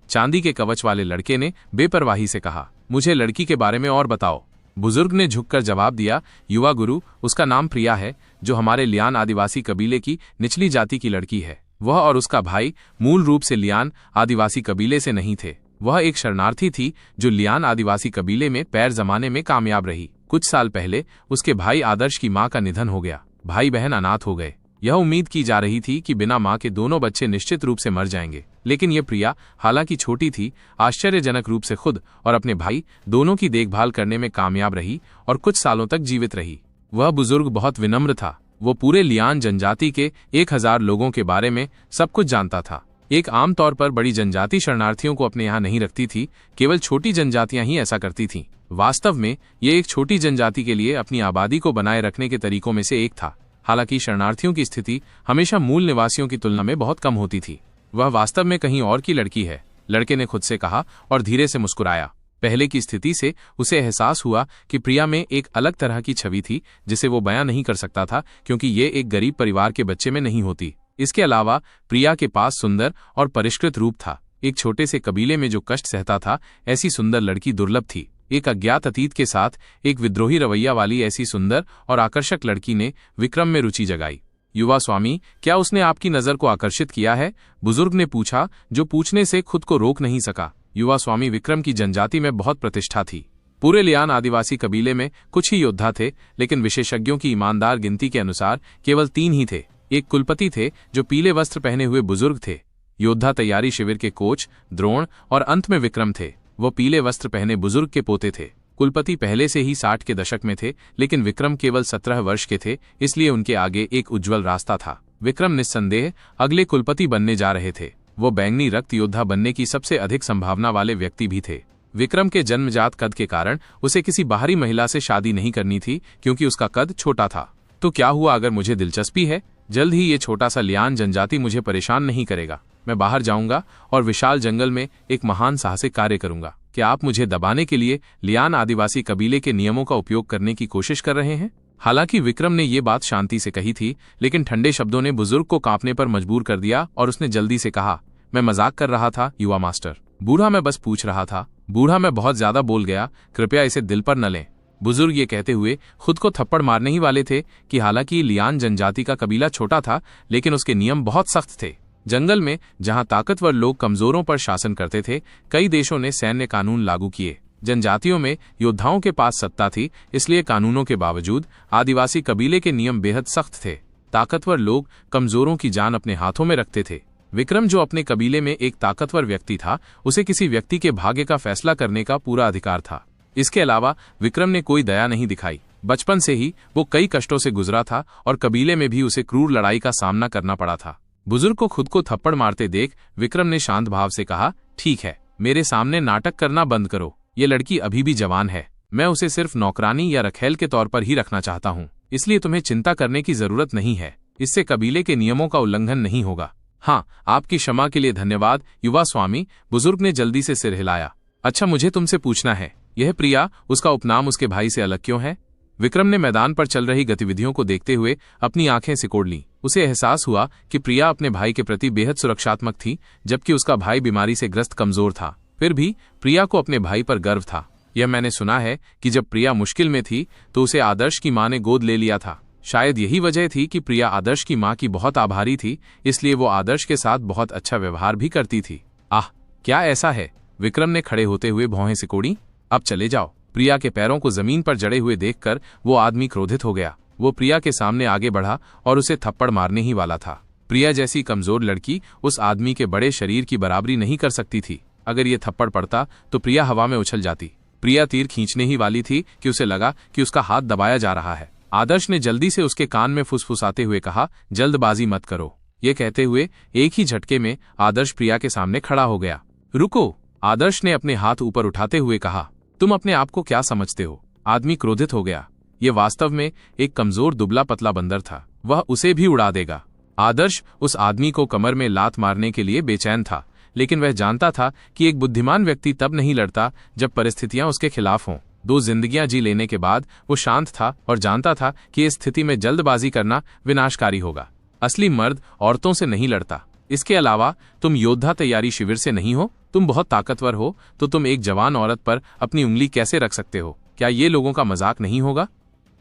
चांदी के कवच वाले लड़के ने बेपरवाही से कहा, मुझे लड़की के बारे में और बताओ। बुजुर्ग ने झुककर जवाब दिया, युवा गुरु, उसका नाम प्रिया है, जो हमारे लियान आदिवासी कबीले की निचली जाति की लड़की है। वह और उसका भाई मूल रूप से लियान आदिवासी कबीले से नहीं थे। वह एक शरणार्थी थी जो लियान आदिवासी कबीले में पैर जमाने में कामयाब रही। कुछ साल पहले उसके भाई आदर्श की मां का निधन हो गया। भाई बहन अनाथ हो गए। यह उम्मीद की जा रही थी कि बिना मां के दोनों बच्चे निश्चित रूप से मर जाएंगे, लेकिन यह प्रिया, हालांकि छोटी थी, आश्चर्यजनक रूप से खुद और अपने भाई दोनों की देखभाल करने में कामयाब रही और कुछ सालों तक जीवित रही। वह बुजुर्ग बहुत विनम्र था। वो पूरे लियान जनजाति के 1000 लोगों के बारे में सब कुछ जानता था। एक आम तौर पर बड़ी जनजाति शरणार्थियों को अपने यहाँ नहीं रखती थी, केवल छोटी जनजातियां ही ऐसा करती थीं। वास्तव में ये एक छोटी जनजाति के लिए अपनी आबादी को बनाए रखने के तरीकों में से एक था। हालांकि शरणार्थियों की स्थिति हमेशा मूल निवासियों की तुलना में बहुत कम होती थी। वह वास्तव में कहीं और की लड़की है, लड़के ने खुद से कहा और धीरे से मुस्कुराया। पहले की स्थिति से उसे एहसास हुआ कि प्रिया में एक अलग तरह की छवि थी जिसे वो बयां नहीं कर सकता था, क्योंकि ये एक गरीब परिवार के बच्चे में नहीं होती। इसके अलावा प्रिया के पास सुंदर और परिष्कृत रूप था। एक छोटे से कबीले में जो कष्ट सहता था, ऐसी सुंदर लड़की दुर्लभ थी। एक अज्ञात अतीत के साथ एक विद्रोही रवैया वाली ऐसी सुंदर और आकर्षक लड़की ने विक्रम में रुचि जगाई। युवा स्वामी, क्या उसने आपकी नजर को आकर्षित किया है? बुजुर्ग ने पूछा, जो पूछने से खुद को रोक नहीं सका। युवा स्वामी विक्रम की जनजाति में बहुत प्रतिष्ठा थी। पूरे लियान आदिवासी कबीले में कुछ ही योद्धा थे, लेकिन विशेषज्ञों की ईमानदार गिनती के अनुसार केवल 3 ही थे। एक कुलपति थे जो पीले वस्त्र पहने हुए बुजुर्ग थे। योद्धा तैयारी शिविर के कोच द्रोण और अंत में विक्रम थे। वो पीले वस्त्र पहने बुजुर्ग के पोते थे। कुलपति पहले से ही 60 के दशक में थे, लेकिन विक्रम केवल 17 वर्ष के थे, इसलिए उनके आगे एक उज्ज्वल रास्ता था। विक्रम निस्संदेह अगले कुलपति बनने जा रहे थे। वो बैंगनी रक्त योद्धा बनने की सबसे अधिक संभावना वाले व्यक्ति भी थे। विक्रम के जन्मजात कद के कारण उसे किसी बाहरी महिला से शादी नहीं करनी थी, क्योंकि उसका कद छोटा था। तो क्या हुआ अगर मुझे दिलचस्पी है? जल्द ही ये छोटा सा लियान जनजाति मुझे परेशान नहीं करेगा। मैं बाहर जाऊंगा और विशाल जंगल में एक महान साहसिक कार्य करूंगा। क्या आप मुझे दबाने के लिए लियान आदिवासी कबीले के नियमों का उपयोग करने की कोशिश कर रहे हैं? हालांकि विक्रम ने ये बात शांति से कही थी, लेकिन ठंडे शब्दों ने बुजुर्ग को कांपने पर मजबूर कर दिया और उसने जल्दी से कहा, मैं मजाक कर रहा था युवा मास्टर। बूढ़ा, मैं बस पूछ रहा था। बूढ़ा, मैं बहुत ज्यादा बोल गया, कृपया इसे दिल पर न लें। बुजुर्ग ये कहते हुए खुद को थप्पड़ मारने ही वाले थे कि हालांकि लियान जनजाति का कबीला छोटा था, लेकिन उसके नियम बहुत सख्त थे। जंगल में जहां ताकतवर लोग कमजोरों पर शासन करते थे, कई देशों ने सैन्य कानून लागू किए। जनजातियों में योद्धाओं के पास सत्ता थी, इसलिए कानूनों के बावजूद आदिवासी कबीले के नियम बेहद सख्त थे। ताकतवर लोग कमजोरों की जान अपने हाथों में रखते थे। विक्रम, जो अपने कबीले में एक ताकतवर व्यक्ति था, उसे किसी व्यक्ति के भाग्य का फैसला करने का पूरा अधिकार था। इसके अलावा विक्रम ने कोई दया नहीं दिखाई। बचपन से ही वो कई कष्टों से गुजरा था और कबीले में भी उसे क्रूर लड़ाई का सामना करना पड़ा था। बुजुर्ग को खुद को थप्पड़ मारते देख विक्रम ने शांत भाव से कहा, ठीक है, मेरे सामने नाटक करना बंद करो। ये लड़की अभी भी जवान है। मैं उसे सिर्फ नौकरानी या रखेल के तौर पर ही रखना चाहता हूँ, इसलिए तुम्हें चिंता करने की जरूरत नहीं है। इससे कबीले के नियमों का उल्लंघन नहीं होगा। हाँ, आपकी क्षमा के लिए धन्यवाद युवा स्वामी। बुजुर्ग ने जल्दी से सिर हिलाया। अच्छा, मुझे तुमसे पूछना है, यह प्रिया, उसका उपनाम उसके भाई से अलग क्यों है? विक्रम ने मैदान पर चल रही गतिविधियों को देखते हुए अपनी आंखें सिकोड़ लीं। उसे एहसास हुआ कि प्रिया अपने भाई के प्रति बेहद सुरक्षात्मक थी, जबकि उसका भाई बीमारी से ग्रस्त कमजोर था। फिर भी प्रिया को अपने भाई पर गर्व था। यह मैंने सुना है कि जब प्रिया मुश्किल में थी तो उसे आदर्श की मां ने गोद ले लिया था। शायद यही वजह थी कि प्रिया आदर्श की मां की बहुत आभारी थी, इसलिए वो आदर्श के साथ बहुत अच्छा व्यवहार भी करती थी। आह, क्या ऐसा है? विक्रम ने खड़े होते हुए भौहें सिकोड़ी। अब चले जाओ। प्रिया के पैरों को जमीन पर जड़े हुए देखकर वो आदमी क्रोधित हो गया। वो प्रिया के सामने आगे बढ़ा और उसे थप्पड़ मारने ही वाला था। प्रिया जैसी कमजोर लड़की उस आदमी के बड़े शरीर की बराबरी नहीं कर सकती थी। अगर ये थप्पड़ पड़ता तो प्रिया हवा में उछल जाती। प्रिया तीर खींचने ही वाली थी कि उसे लगा कि उसका हाथ दबाया जा रहा है। आदर्श ने जल्दी से उसके कान में फुसफुसाते हुए कहा, जल्दबाजी मत करो। ये कहते हुए एक ही झटके में आदर्श प्रिया के सामने खड़ा हो गया। रुको, आदर्श ने अपने हाथ ऊपर उठाते हुए कहा, तुम अपने आप को क्या समझते हो? आदमी क्रोधित हो गया। ये वास्तव में एक कमजोर दुबला पतला बंदर था। वह उसे भी उड़ा देगा। आदर्श उस आदमी को कमर में लात मारने के लिए बेचैन था, लेकिन वह जानता था कि एक बुद्धिमान व्यक्ति तब नहीं लड़ता जब परिस्थितियां उसके खिलाफ हों। 2 जिंदगियां जी लेने के बाद वो शांत था और जानता था कि इस स्थिति में जल्दबाजी करना विनाशकारी होगा। असली मर्द औरतों से नहीं लड़ता। इसके अलावा तुम योद्धा तैयारी शिविर से नहीं हो। तुम बहुत ताकतवर हो, तो तुम एक जवान औरत पर अपनी उंगली कैसे रख सकते हो? क्या ये लोगों का मजाक नहीं होगा?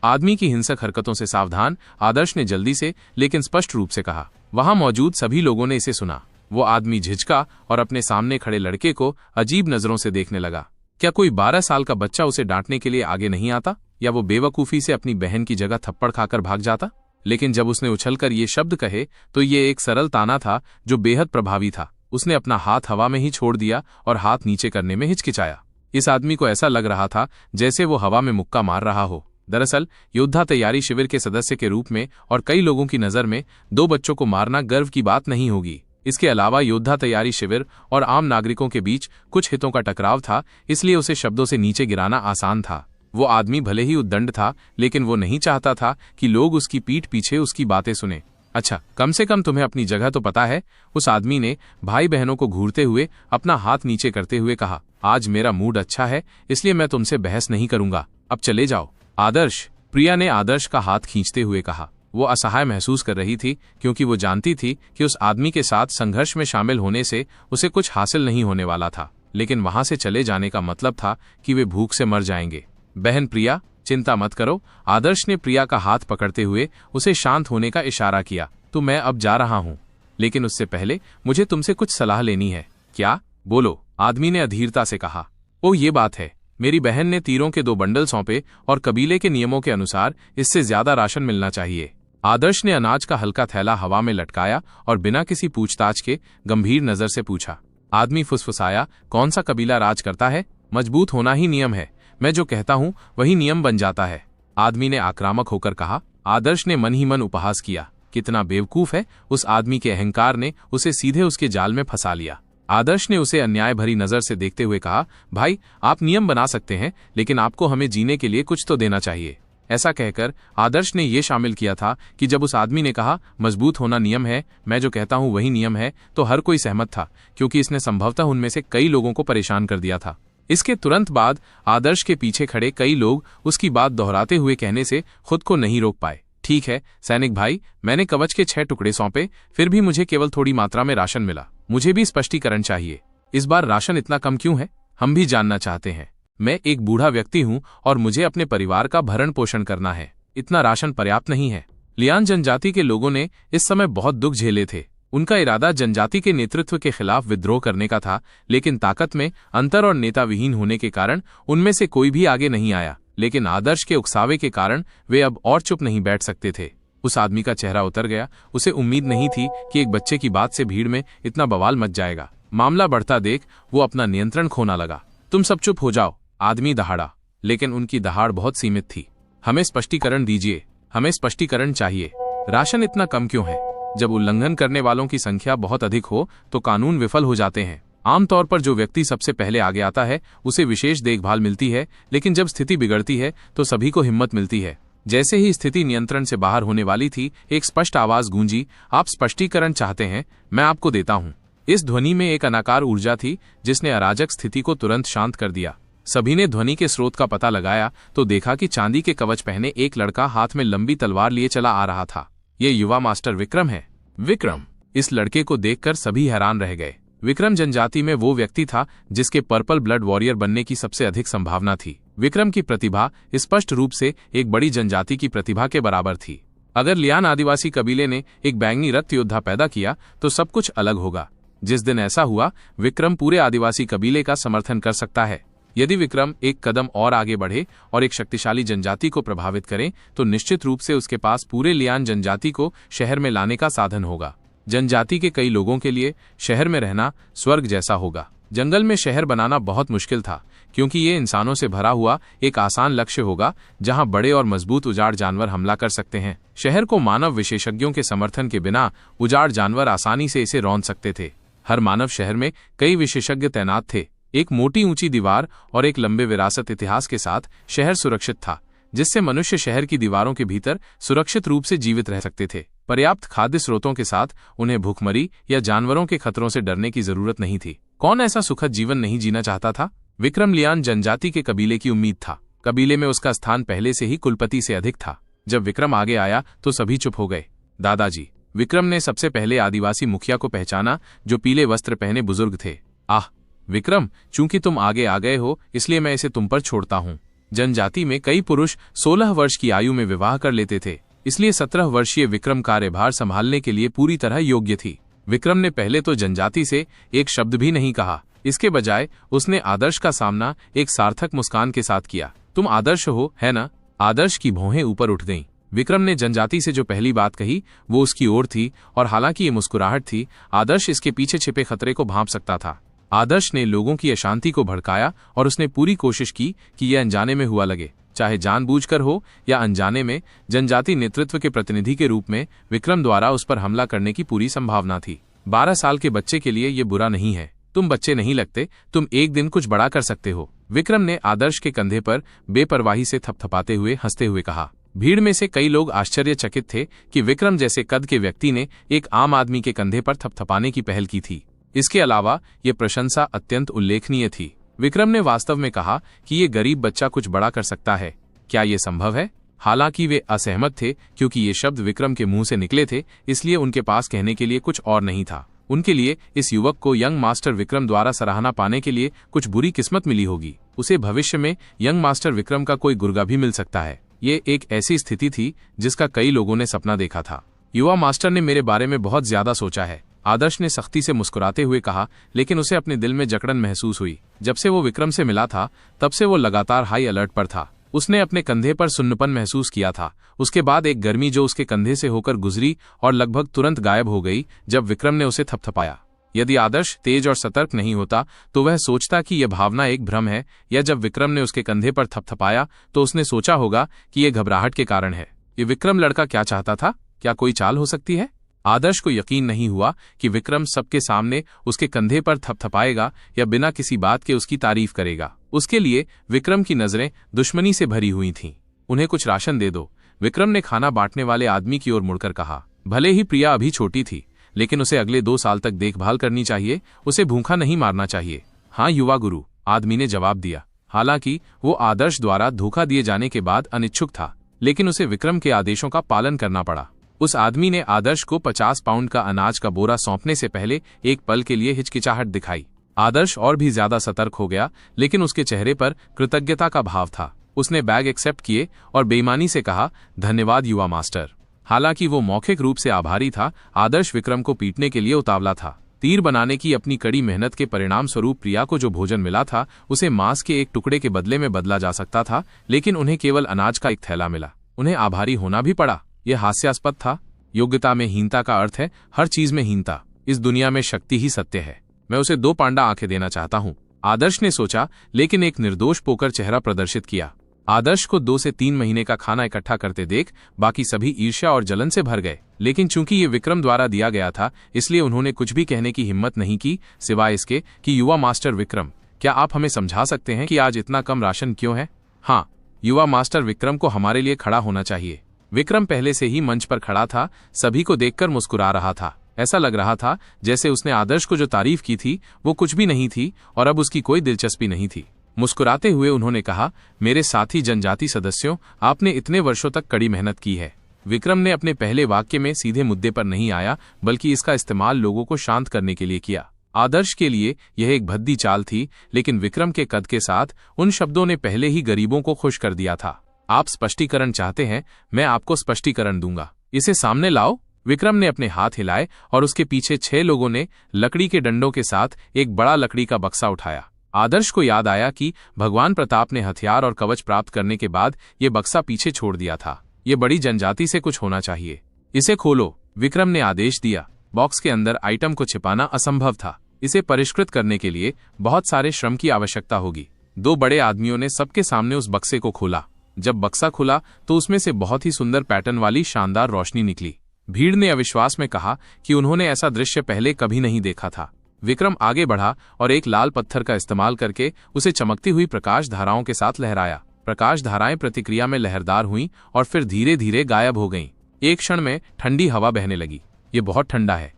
आदमी की हिंसक हरकतों से सावधान आदर्श ने जल्दी से लेकिन स्पष्ट रूप से कहा। वहां मौजूद सभी लोगों ने इसे सुना। वो आदमी झिझका और अपने सामने खड़े लड़के को अजीब नजरों से देखने लगा। क्या कोई 12 साल का बच्चा उसे डांटने के लिए आगे नहीं आता? या वो बेवकूफी से अपनी बहन की जगह थप्पड़ खाकर भाग जाता? लेकिन जब उसने उछलकर ये शब्द कहे तो ये एक सरल ताना था जो बेहद प्रभावी था। उसने अपना हाथ हवा में ही छोड़ दिया और हाथ नीचे करने में हिचकिचाया। इस आदमी को ऐसा लग रहा था जैसे वो हवा में मुक्का मार रहा हो। दरअसल योद्धा तैयारी शिविर के सदस्य के रूप में और कई लोगों की नजर में 2 बच्चों को मारना गर्व की बात नहीं होगी। इसके अलावा योद्धा तैयारी शिविर और आम नागरिकों के बीच कुछ हितों का टकराव था, इसलिए उसे शब्दों से नीचे गिराना आसान था। वो आदमी भले ही उद्दंड था, लेकिन वो नहीं चाहता था कि लोग उसकी पीठ पीछे उसकी बातें सुने। अच्छा, कम से कम तुम्हें अपनी जगह तो पता है, उस आदमी ने भाई बहनों को घूरते हुए अपना हाथ नीचे करते हुए कहा। आज मेरा मूड अच्छा है, इसलिए मैं तुमसे बहस नहीं करूंगा, अब चले जाओ। आदर्श, प्रिया ने आदर्श का हाथ खींचते हुए कहा। वो असहाय महसूस कर रही थी, क्योंकि वो जानती थी कि उस आदमी के साथ संघर्ष में शामिल होने से उसे कुछ हासिल नहीं होने वाला था, लेकिन वहां से चले जाने का मतलब था कि वे भूख से मर जाएंगे। बहन प्रिया, चिंता मत करो, आदर्श ने प्रिया का हाथ पकड़ते हुए उसे शांत होने का इशारा किया। तो मैं अब जा रहा हूं, लेकिन उससे पहले मुझे तुमसे कुछ सलाह लेनी है। क्या? बोलो, आदमी ने अधीरता से कहा। ओ, ये बात है, मेरी बहन ने तीरों के 2 बंडल सौंपे और कबीले के नियमों के अनुसार इससे ज्यादा राशन मिलना चाहिए। आदर्श ने अनाज का हल्का थैला हवा में लटकाया और बिना किसी पूछताछ के गंभीर नजर से पूछा। आदमी फुसफुसाया, कौन सा कबीला राज करता है? मजबूत होना ही नियम है, मैं जो कहता हूं वही नियम बन जाता है, आदमी ने आक्रामक होकर कहा। आदर्श ने मन ही मन उपहास किया। कितना बेवकूफ है, उस आदमी के अहंकार ने उसे सीधे उसके जाल में फंसा लिया। आदर्श ने उसे अन्याय भरी नजर से देखते हुए कहा, भाई, आप नियम बना सकते हैं, लेकिन आपको हमें जीने के लिए कुछ तो देना चाहिए। ऐसा कहकर आदर्श ने यह शामिल किया था कि जब उस आदमी ने कहा, मजबूत होना नियम है, मैं जो कहता हूं वही नियम है, तो हर कोई सहमत था, क्योंकि इसने संभवतः उनमें से कई लोगों को परेशान कर दिया था। इसके तुरंत बाद आदर्श के पीछे खड़े कई लोग उसकी बात दोहराते हुए कहने से खुद को नहीं रोक पाए। ठीक है सैनिक भाई, मैंने कवच के 6 टुकड़े सौंपे, फिर भी मुझे केवल थोड़ी मात्रा में राशन मिला। मुझे भी स्पष्टीकरण चाहिए, इस बार राशन इतना कम क्यों है? हम भी जानना चाहते हैं। मैं एक बूढ़ा व्यक्ति हूं और मुझे अपने परिवार का भरण पोषण करना है, इतना राशन पर्याप्त नहीं है। लियान जनजाति के लोगों ने इस समय बहुत दुख झेले थे। उनका इरादा जनजाति के नेतृत्व के खिलाफ विद्रोह करने का था, लेकिन ताकत में अंतर और नेता विहीन होने के कारण उनमें से कोई भी आगे नहीं आया। लेकिन आदर्श के उकसावे के कारण वे अब और चुप नहीं बैठ सकते थे। उस आदमी का चेहरा उतर गया। उसे उम्मीद नहीं थी कि एक बच्चे की बात से भीड़ में इतना बवाल मच जाएगा। मामला बढ़ता देख वो अपना नियंत्रण खोना लगा। तुम सब चुप हो जाओ, आदमी दहाड़ा, लेकिन उनकी दहाड़ बहुत सीमित थी। हमें स्पष्टीकरण दीजिए, हमें स्पष्टीकरण चाहिए। राशन इतना कम क्यों है? जब उल्लंघन करने वालों की संख्या बहुत अधिक हो तो कानून विफल हो जाते हैं। आमतौर पर जो व्यक्ति सबसे पहले आगे आता है उसे विशेष देखभाल मिलती है, लेकिन जब स्थिति बिगड़ती है तो सभी को हिम्मत मिलती है। जैसे ही स्थिति नियंत्रण से बाहर होने वाली थी, एक स्पष्ट आवाज गूंजी, आप स्पष्टीकरण चाहते हैं? मैं आपको देता हूं। इस ध्वनि में एक अनाकार ऊर्जा थी जिसने अराजक स्थिति को तुरंत शांत कर दिया। सभी ने ध्वनि के स्रोत का पता लगाया तो देखा कि चांदी के कवच पहने एक लड़का हाथ में लंबी तलवार लिए चला आ रहा था। ये युवा मास्टर विक्रम है। विक्रम! इस लड़के को देखकर सभी हैरान रह गए। विक्रम जनजाति में वो व्यक्ति था जिसके पर्पल ब्लड वॉरियर बनने की सबसे अधिक संभावना थी। विक्रम की प्रतिभा स्पष्ट रूप से एक बड़ी जनजाति की प्रतिभा के बराबर थी। अगर लियान आदिवासी कबीले ने एक बैंगनी रक्त योद्धा पैदा किया तो सब कुछ अलग होगा। जिस दिन ऐसा हुआ, विक्रम पूरे आदिवासी कबीले का समर्थन कर सकता है। यदि विक्रम एक कदम और आगे बढ़े और एक शक्तिशाली जनजाति को प्रभावित करे तो निश्चित रूप से उसके पास पूरे लियान जनजाति को शहर में लाने का साधन होगा। जनजाति के कई लोगों के लिए शहर में रहना स्वर्ग जैसा होगा। जंगल में शहर बनाना बहुत मुश्किल था, क्योंकि ये इंसानों से भरा हुआ एक आसान लक्ष्य होगा जहां बड़े और मजबूत उजाड़ जानवर हमला कर सकते हैं। शहर को मानव विशेषज्ञों के समर्थन के बिना उजाड़ जानवर आसानी से इसे रौंद सकते थे। हर मानव शहर में कई विशेषज्ञ तैनात थे। एक मोटी ऊंची दीवार और एक लंबे विरासत इतिहास के साथ शहर सुरक्षित था, जिससे मनुष्य शहर की दीवारों के भीतर सुरक्षित रूप से जीवित रह सकते थे। पर्याप्त खाद्य स्रोतों के साथ उन्हें भूखमरी या जानवरों के खतरों से डरने की जरूरत नहीं थी। कौन ऐसा सुखद जीवन नहीं जीना चाहता था? विक्रम लियान जनजाति के कबीले की उम्मीद था। कबीले में उसका स्थान पहले से ही कुलपति से अधिक था। जब विक्रम आगे आया तो सभी चुप हो गए। दादाजी! विक्रम ने सबसे पहले आदिवासी मुखिया को पहचाना, जो पीले वस्त्र पहने बुजुर्ग थे। आह विक्रम, चूंकि तुम आगे आ गए हो इसलिए मैं इसे तुम पर छोड़ता हूँ। जनजाति में कई पुरुष 16 वर्ष की आयु में विवाह कर लेते थे, इसलिए 17 वर्षीय विक्रम कार्यभार संभालने के लिए पूरी तरह योग्य थी। विक्रम ने पहले तो जनजाति से एक शब्द भी नहीं कहा। इसके बजाय उसने आदर्श का सामना एक सार्थक मुस्कान के साथ किया। तुम आदर्श हो, है ना? आदर्श की भौहें ऊपर उठ गईं। विक्रम ने जनजाति से जो पहली बात कही वो उसकी ओर थी, और हालांकि ये मुस्कुराहट थी, आदर्श इसके पीछे छिपे खतरे को भांप सकता था। आदर्श ने लोगों की अशांति को भड़काया और उसने पूरी कोशिश की कि यह अनजाने में हुआ लगे। चाहे जानबूझकर हो या अनजाने में, जनजाति नेतृत्व के प्रतिनिधि के रूप में विक्रम द्वारा उस पर हमला करने की पूरी संभावना थी। 12 साल के बच्चे के लिए ये बुरा नहीं है। तुम बच्चे नहीं लगते, तुम एक दिन कुछ बड़ा कर सकते हो। विक्रम ने आदर्श के कंधे पर बेपरवाही से थपथपाते हुए हंसते हुए कहा। भीड़ में से कई लोग आश्चर्यचकित थे कि विक्रम जैसे कद के व्यक्ति ने एक आम आदमी के कंधे पर थपथपाने की पहल की थी। इसके अलावा ये प्रशंसा अत्यंत उल्लेखनीय थी। विक्रम ने वास्तव में कहा कि ये गरीब बच्चा कुछ बड़ा कर सकता है। क्या ये संभव है? हालांकि वे असहमत थे, क्योंकि ये शब्द विक्रम के मुंह से निकले थे, इसलिए उनके पास कहने के लिए कुछ और नहीं था। उनके लिए इस युवक को यंग मास्टर विक्रम द्वारा सराहना पाने के लिए कुछ बुरी किस्मत मिली होगी। उसे भविष्य में यंग मास्टर विक्रम का कोई गुर्गा भी मिल सकता है। ये एक ऐसी स्थिति थी जिसका कई लोगों ने सपना देखा था। युवा मास्टर ने मेरे बारे में बहुत ज्यादा सोचा है, आदर्श ने सख्ती से मुस्कुराते हुए कहा, लेकिन उसे अपने दिल में जकड़न महसूस हुई। जब से वो विक्रम से मिला था, तब से वो लगातार हाई अलर्ट पर था। उसने अपने कंधे पर सुन्नपन महसूस किया था। उसके बाद एक गर्मी जो उसके कंधे से होकर गुजरी और लगभग तुरंत गायब हो गई जब विक्रम ने उसे थपथपाया। यदि आदर्श तेज और सतर्क नहीं होता तो वह सोचता कि यह भावना एक भ्रम है, या जब विक्रम ने उसके कंधे पर थपथपाया तो उसने सोचा होगा कि यह घबराहट के कारण है। ये विक्रम लड़का क्या चाहता था? क्या कोई चाल हो सकती है? आदर्श को यकीन नहीं हुआ कि विक्रम सबके सामने उसके कंधे पर थपथपाएगा या बिना किसी बात के उसकी तारीफ करेगा। उसके लिए विक्रम की नजरें दुश्मनी से भरी हुई थीं। उन्हें कुछ राशन दे दो, विक्रम ने खाना बांटने वाले आदमी की ओर मुड़कर कहा। भले ही प्रिया अभी छोटी थी, लेकिन उसे अगले 2 साल तक देखभाल करनी चाहिए, उसे भूखा नहीं मारना चाहिए। हाँ युवा गुरु, आदमी ने जवाब दिया। हालांकि वो आदर्श द्वारा धोखा दिए जाने के बाद अनिच्छुक था, लेकिन उसे विक्रम के आदेशों का पालन करना पड़ा। उस आदमी ने आदर्श को 50 पाउंड का अनाज का बोरा सौंपने से पहले एक पल के लिए हिचकिचाहट दिखाई। आदर्श और भी ज्यादा सतर्क हो गया, लेकिन उसके चेहरे पर कृतज्ञता का भाव था। उसने बैग एक्सेप्ट किए और बेईमानी से कहा, धन्यवाद युवा मास्टर। हालांकि वो मौखिक रूप से आभारी था, आदर्श विक्रम को पीटने के लिए उतावला था। तीर बनाने की अपनी कड़ी मेहनत के परिणाम स्वरूप प्रिया को जो भोजन मिला था उसे मांस के एक टुकड़े के बदले में बदला जा सकता था, लेकिन उन्हें केवल अनाज का एक थैला मिला। उन्हें आभारी होना भी पड़ा। यह हास्यास्पद था। योग्यता में हीनता का अर्थ है हर चीज में हीनता। इस दुनिया में शक्ति ही सत्य है। मैं उसे 2 पांडा आंखें देना चाहता हूं, आदर्श ने सोचा, लेकिन एक निर्दोष पोकर चेहरा प्रदर्शित किया। आदर्श को 2 से 3 महीने का खाना इकट्ठा करते देख बाकी सभी ईर्ष्या और जलन से भर गए, लेकिन चूंकि ये विक्रम द्वारा दिया गया था, इसलिए उन्होंने कुछ भी कहने की हिम्मत नहीं की, सिवाय इसके कि युवा मास्टर विक्रम, क्या आप हमें समझा सकते हैं कि आज इतना कम राशन क्यों है? हाँ, युवा मास्टर विक्रम को हमारे लिए खड़ा होना चाहिए। विक्रम पहले से ही मंच पर खड़ा था, सभी को देखकर मुस्कुरा रहा था। ऐसा लग रहा था जैसे उसने आदर्श को जो तारीफ की थी वो कुछ भी नहीं थी और अब उसकी कोई दिलचस्पी नहीं थी। मुस्कुराते हुए उन्होंने कहा, मेरे साथी जनजाति सदस्यों, आपने इतने वर्षों तक कड़ी मेहनत की है। विक्रम ने अपने पहले वाक्य में सीधे मुद्दे पर नहीं आया, बल्कि इसका इस्तेमाल लोगों को शांत करने के लिए किया। आदर्श के लिए यह एक भद्दी चाल थी, लेकिन विक्रम के कद के साथ उन शब्दों ने पहले ही गरीबों को खुश कर दिया था। आप स्पष्टीकरण चाहते हैं, मैं आपको स्पष्टीकरण दूंगा। इसे सामने लाओ। विक्रम ने अपने हाथ हिलाए और उसके पीछे 6 लोगों ने लकड़ी के डंडों के साथ एक बड़ा लकड़ी का बक्सा उठाया। आदर्श को याद आया कि भगवान प्रताप ने हथियार और कवच प्राप्त करने के बाद ये बक्सा पीछे छोड़ दिया था। ये बड़ी जनजाति से कुछ होना चाहिए। इसे खोलो, विक्रम ने आदेश दिया। बॉक्स के अंदर आइटम को छिपाना असंभव था। इसे परिष्कृत करने के लिए बहुत सारे श्रम की आवश्यकता होगी। 2 बड़े आदमियों ने सबके सामने उस बक्से को खोला। जब बक्सा खुला तो उसमें से बहुत ही सुंदर पैटर्न वाली शानदार रोशनी निकली। भीड़ ने अविश्वास में कहा कि उन्होंने ऐसा दृश्य पहले कभी नहीं देखा था। विक्रम आगे बढ़ा और एक लाल पत्थर का इस्तेमाल करके उसे चमकती हुई प्रकाश धाराओं के साथ लहराया। प्रकाश धाराएं प्रतिक्रिया में लहरदार हुईं और फिर धीरे धीरे गायब हो गईं। एक क्षण में ठंडी हवा बहने लगी। ये बहुत ठंडा है।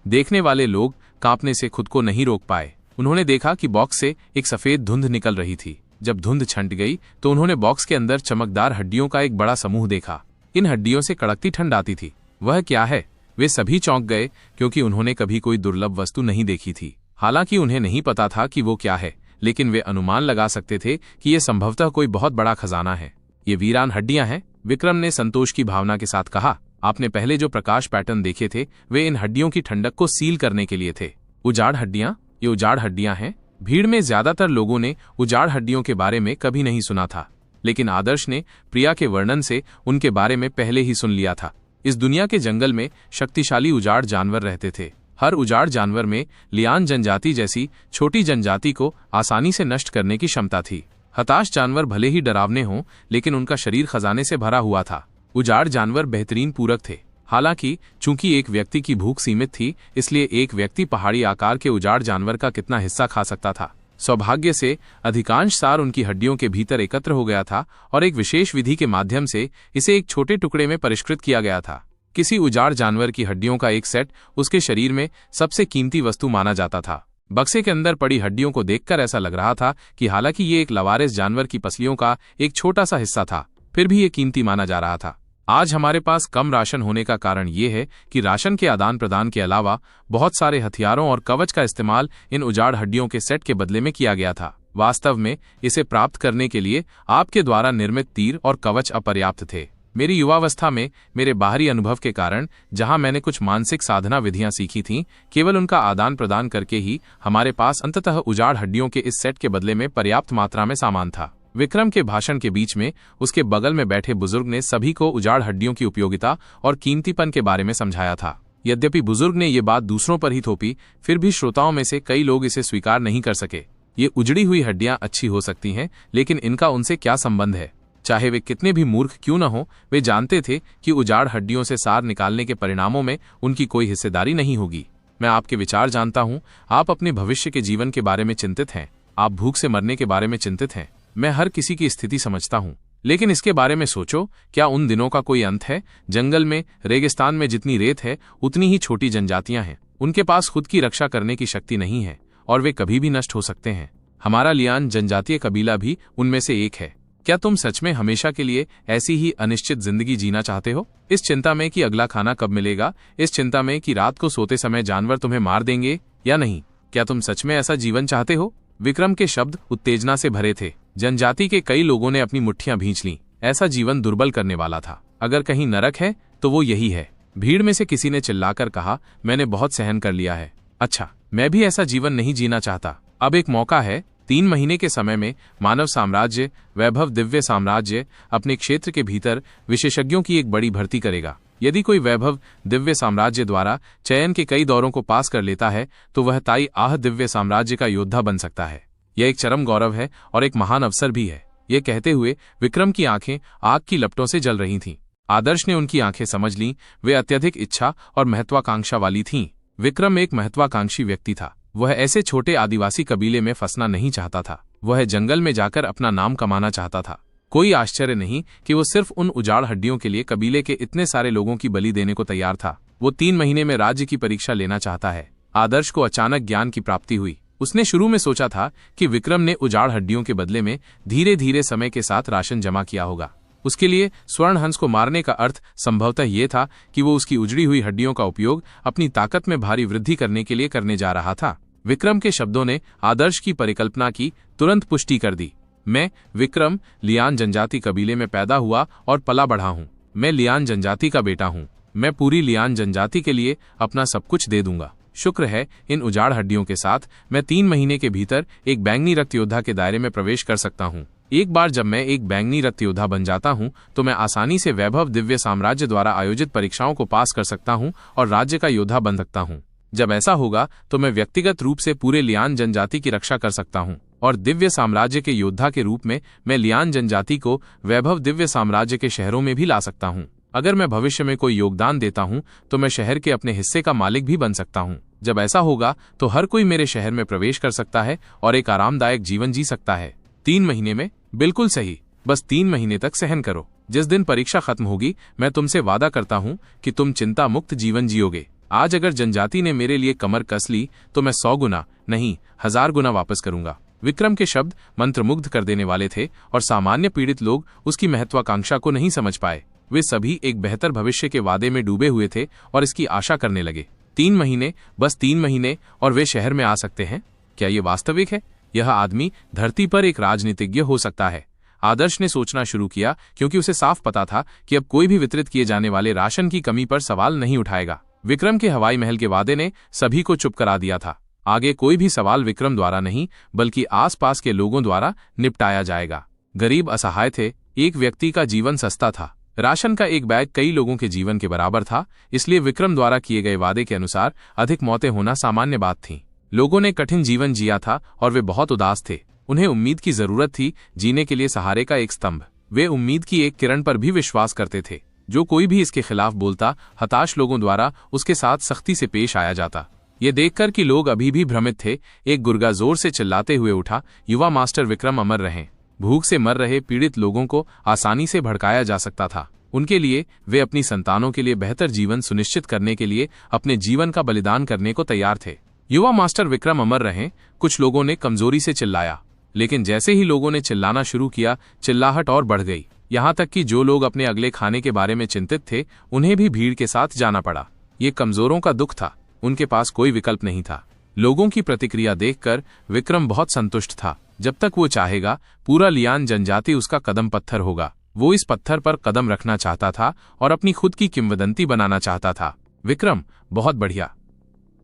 देखने वाले लोग कांपने से खुद को नहीं रोक पाए। उन्होंने देखा कि बॉक्स से एक सफेद धुंध निकल रही थी। जब धुंध छंट गई तो उन्होंने बॉक्स के अंदर चमकदार हड्डियों का एक बड़ा समूह देखा। इन हड्डियों से कड़कती ठंड आती थी। वह क्या है? वे सभी चौंक गए, क्योंकि उन्होंने कभी कोई दुर्लभ वस्तु नहीं देखी थी। हालांकि उन्हें नहीं पता था कि वो क्या है, लेकिन वे अनुमान लगा सकते थे कि यह संभवतः कोई बहुत बड़ा खजाना है। ये वीरान हड्डियां हैं, विक्रम ने संतोष की भावना के साथ कहा। आपने पहले जो प्रकाश पैटर्न देखे थे वे इन हड्डियों की ठंडक को सील करने के लिए थे। उजाड़ हड्डियां? ये उजाड़ हड्डियां हैं? भीड़ में ज्यादातर लोगों ने उजाड़ हड्डियों के बारे में कभी नहीं सुना था, लेकिन आदर्श ने प्रिया के वर्णन से उनके बारे में पहले ही सुन लिया था। इस दुनिया के जंगल में शक्तिशाली उजाड़ जानवर रहते थे। हर उजाड़ जानवर में लियान जनजाति जैसी छोटी जनजाति को आसानी से नष्ट करने की क्षमता थी। हताश जानवर भले ही डरावने हों, लेकिन उनका शरीर खजाने से भरा हुआ था। उजाड़ जानवर बेहतरीन पूरक थे। हालांकि चूंकि एक व्यक्ति की भूख सीमित थी, इसलिए एक व्यक्ति पहाड़ी आकार के उजाड़ जानवर का कितना हिस्सा खा सकता था। सौभाग्य से अधिकांश सार उनकी हड्डियों के भीतर एकत्र हो गया था और एक विशेष विधि के माध्यम से इसे एक छोटे टुकड़े में परिष्कृत किया गया था। किसी उजाड़ जानवर की हड्डियों का एक सेट उसके शरीर में सबसे कीमती वस्तु माना जाता था। बक्से के अंदर पड़ी हड्डियों को देखकर ऐसा लग रहा था कि हालांकि ये एक लवारिस जानवर की पसलियों का एक छोटा सा हिस्सा था, फिर भी ये कीमती माना जा रहा था। आज हमारे पास कम राशन होने का कारण ये है कि राशन के आदान प्रदान के अलावा बहुत सारे हथियारों और कवच का इस्तेमाल इन उजाड़ हड्डियों के सेट के बदले में किया गया था। वास्तव में इसे प्राप्त करने के लिए आपके द्वारा निर्मित तीर और कवच अपर्याप्त थे। मेरी युवावस्था में मेरे बाहरी अनुभव के कारण जहां मैंने कुछ मानसिक साधना विधियां सीखी थीं, केवल उनका आदान प्रदान करके ही हमारे पास अंततः उजाड़ हड्डियों के इस सेट के बदले में पर्याप्त मात्रा में सामान था। विक्रम के भाषण के बीच में उसके बगल में बैठे बुजुर्ग ने सभी को उजाड़ हड्डियों की उपयोगिता और कीमतीपन के बारे में समझाया था। यद्यपि बुजुर्ग ने ये बात दूसरों पर ही थोपी, फिर भी श्रोताओं में से कई लोग इसे स्वीकार नहीं कर सके। ये उजड़ी हुई हड्डियां अच्छी हो सकती हैं, लेकिन इनका उनसे क्या संबंध है? चाहे वे कितने भी मूर्ख क्यों न हो, वे जानते थे कि उजाड़ हड्डियों से सार निकालने के परिणामों में उनकी कोई हिस्सेदारी नहीं होगी। मैं आपके विचार जानता हूं, आप अपने भविष्य के जीवन के बारे में चिंतित हैं, आप भूख से मरने के बारे में चिंतित हैं। मैं हर किसी की स्थिति समझता हूं, लेकिन इसके बारे में सोचो, क्या उन दिनों का कोई अंत है? जंगल में, रेगिस्तान में जितनी रेत है, उतनी ही छोटी जनजातियां हैं। उनके पास खुद की रक्षा करने की शक्ति नहीं है और वे कभी भी नष्ट हो सकते हैं। हमारा लियान जनजातीय कबीला भी उनमें से एक है। क्या तुम सच में हमेशा के लिए ऐसी ही अनिश्चित जिंदगी जीना चाहते हो? इस चिंता में कि अगला खाना कब मिलेगा, इस चिंता में कि रात को सोते समय जानवर तुम्हें मार देंगे या नहीं? क्या तुम सच में ऐसा जीवन चाहते हो? विक्रम के शब्द उत्तेजना से भरे थे। जनजाति के कई लोगों ने अपनी मुट्ठियां भींच लीं। ऐसा जीवन दुर्बल करने वाला था। अगर कहीं नरक है तो वो यही है। भीड़ में से किसी ने चिल्लाकर कहा, मैंने बहुत सहन कर लिया है। अच्छा, मैं भी ऐसा जीवन नहीं जीना चाहता। अब एक मौका है। 3 महीने के समय में मानव साम्राज्य, वैभव दिव्य साम्राज्य अपने क्षेत्र के भीतर विशेषज्ञों की एक बड़ी भर्ती करेगा। यदि कोई वैभव दिव्य साम्राज्य द्वारा चयन के कई दौरों को पास कर लेता है तो वह ताई आह दिव्य साम्राज्य का योद्धा बन सकता है। यह एक चरम गौरव है और एक महान अवसर भी है। यह कहते हुए विक्रम की आंखें आग की लपटों से जल रही थीं। आदर्श ने उनकी आंखें समझ लीं। वे अत्यधिक इच्छा और महत्वाकांक्षा वाली थीं। विक्रम एक महत्वाकांक्षी व्यक्ति था। वह ऐसे छोटे आदिवासी कबीले में फंसना नहीं चाहता था। वह जंगल में जाकर अपना नाम कमाना चाहता था। कोई आश्चर्य नहीं कि वो सिर्फ उन उजाड़ हड्डियों के लिए कबीले के इतने सारे लोगों की बलि देने को तैयार था। वो 3 महीने में राज्य की परीक्षा लेना चाहता है। आदर्श को अचानक ज्ञान की प्राप्ति हुई। उसने शुरू में सोचा था कि विक्रम ने उजाड़ हड्डियों के बदले में धीरे धीरे समय के साथ राशन जमा किया होगा। उसके लिए स्वर्ण हंस को मारने का अर्थ संभवतः ये था कि वो उसकी उजड़ी हुई हड्डियों का उपयोग अपनी ताकत में भारी वृद्धि करने के लिए करने जा रहा था। विक्रम के शब्दों ने आदर्श की परिकल्पना की तुरंत पुष्टि कर दी। मैं विक्रम लियान जनजाति कबीले में पैदा हुआ और पला बढ़ा हूँ। मैं लियान जनजाति का बेटा हूँ। मैं पूरी लियान जनजाति के लिए अपना सब कुछ दे दूंगा। शुक्र है इन उजाड़ हड्डियों के साथ मैं 3 महीने के भीतर एक बैंगनी रक्त योद्धा के दायरे में प्रवेश कर सकता हूँ। एक बार जब मैं एक बैंगनी रक्त योद्धा बन जाता हूँ तो मैं आसानी से वैभव दिव्य साम्राज्य द्वारा आयोजित परीक्षाओं को पास कर सकता हूँ और राज्य का योद्धा बन सकता हूँ। जब ऐसा होगा तो मैं व्यक्तिगत रूप से पूरे लियान जनजाति की रक्षा कर सकता हूँ और दिव्य साम्राज्य के योद्धा के रूप में मैं लियान जनजाति को वैभव दिव्य साम्राज्य के शहरों में भी ला सकता हूँ। अगर मैं भविष्य में कोई योगदान देता हूँ तो मैं शहर के अपने हिस्से का मालिक भी बन सकता हूँ। जब ऐसा होगा तो हर कोई मेरे शहर में प्रवेश कर सकता है और एक आरामदायक जीवन जी सकता है। 3 महीने में? बिल्कुल सही। बस 3 महीने तक सहन करो। जिस दिन परीक्षा खत्म होगी मैं तुमसे वादा करता हूँ कि तुम चिंता मुक्त जीवन जियोगे। आज अगर जनजाति ने मेरे लिए कमर कस ली तो मैं 100 गुना नहीं 1000 गुना वापस करूंगा। विक्रम के शब्द मंत्रमुग्ध कर देने वाले थे और सामान्य पीड़ित लोग उसकी महत्वाकांक्षा को नहीं समझ पाए। वे सभी एक बेहतर भविष्य के वादे में डूबे हुए थे और इसकी आशा करने लगे। 3 महीने, बस 3 महीने और वे शहर में आ सकते हैं। क्या ये वास्तविक है? यह आदमी धरती पर एक राजनीतिज्ञ हो सकता है। आदर्श ने सोचना शुरू किया क्योंकि उसे साफ पता था कि अब कोई भी वितरित किए जाने वाले राशन की कमी पर सवाल नहीं उठाएगा। विक्रम के हवाई महल के वादे ने सभी को चुप करा दिया था। आगे कोई भी सवाल विक्रम द्वारा नहीं बल्कि आसपास के लोगों द्वारा निपटाया जाएगा। गरीब असहाय थे। एक व्यक्ति का जीवन सस्ता था। राशन का एक बैग कई लोगों के जीवन के बराबर था। इसलिए विक्रम द्वारा किए गए वादे के अनुसार अधिक मौतें होना सामान्य बात थी। लोगों ने कठिन जीवन जिया था और वे बहुत उदास थे। उन्हें उम्मीद की जरूरत थी, जीने के लिए सहारे का एक स्तंभ। वे उम्मीद की एक किरण पर भी विश्वास करते थे। जो कोई भी इसके खिलाफ बोलता, हताश लोगों द्वारा उसके साथ सख्ती से पेश आया जाता। ये देखकर कि लोग अभी भी भ्रमित थे, एक गुर्गा जोर से चिल्लाते हुए उठा, युवा मास्टर विक्रम अमर रहें। भूख से मर रहे पीड़ित लोगों को आसानी से भड़काया जा सकता था। उनके लिए, वे अपनी संतानों के लिए बेहतर जीवन सुनिश्चित करने के लिए अपने जीवन का बलिदान करने को तैयार थे। युवा मास्टर विक्रम अमर रहें। कुछ लोगों ने कमजोरी से चिल्लाया, लेकिन जैसे ही लोगों ने चिल्लाना शुरू किया, चिल्लाहट और बढ़ गई। यहाँ तक कि जो लोग अपने अगले खाने के बारे में चिंतित थे, उन्हें भी भीड़ के साथ जाना पड़ा। ये कमजोरों का दुख था, उनके पास कोई विकल्प नहीं था। लोगों की प्रतिक्रिया देखकर विक्रम बहुत संतुष्ट था। जब तक वो चाहेगा, पूरा लियान जनजाति उसका कदम पत्थर होगा। वो इस पत्थर पर कदम रखना चाहता था और अपनी खुद की किंवदंती बनाना चाहता था। विक्रम, बहुत बढ़िया।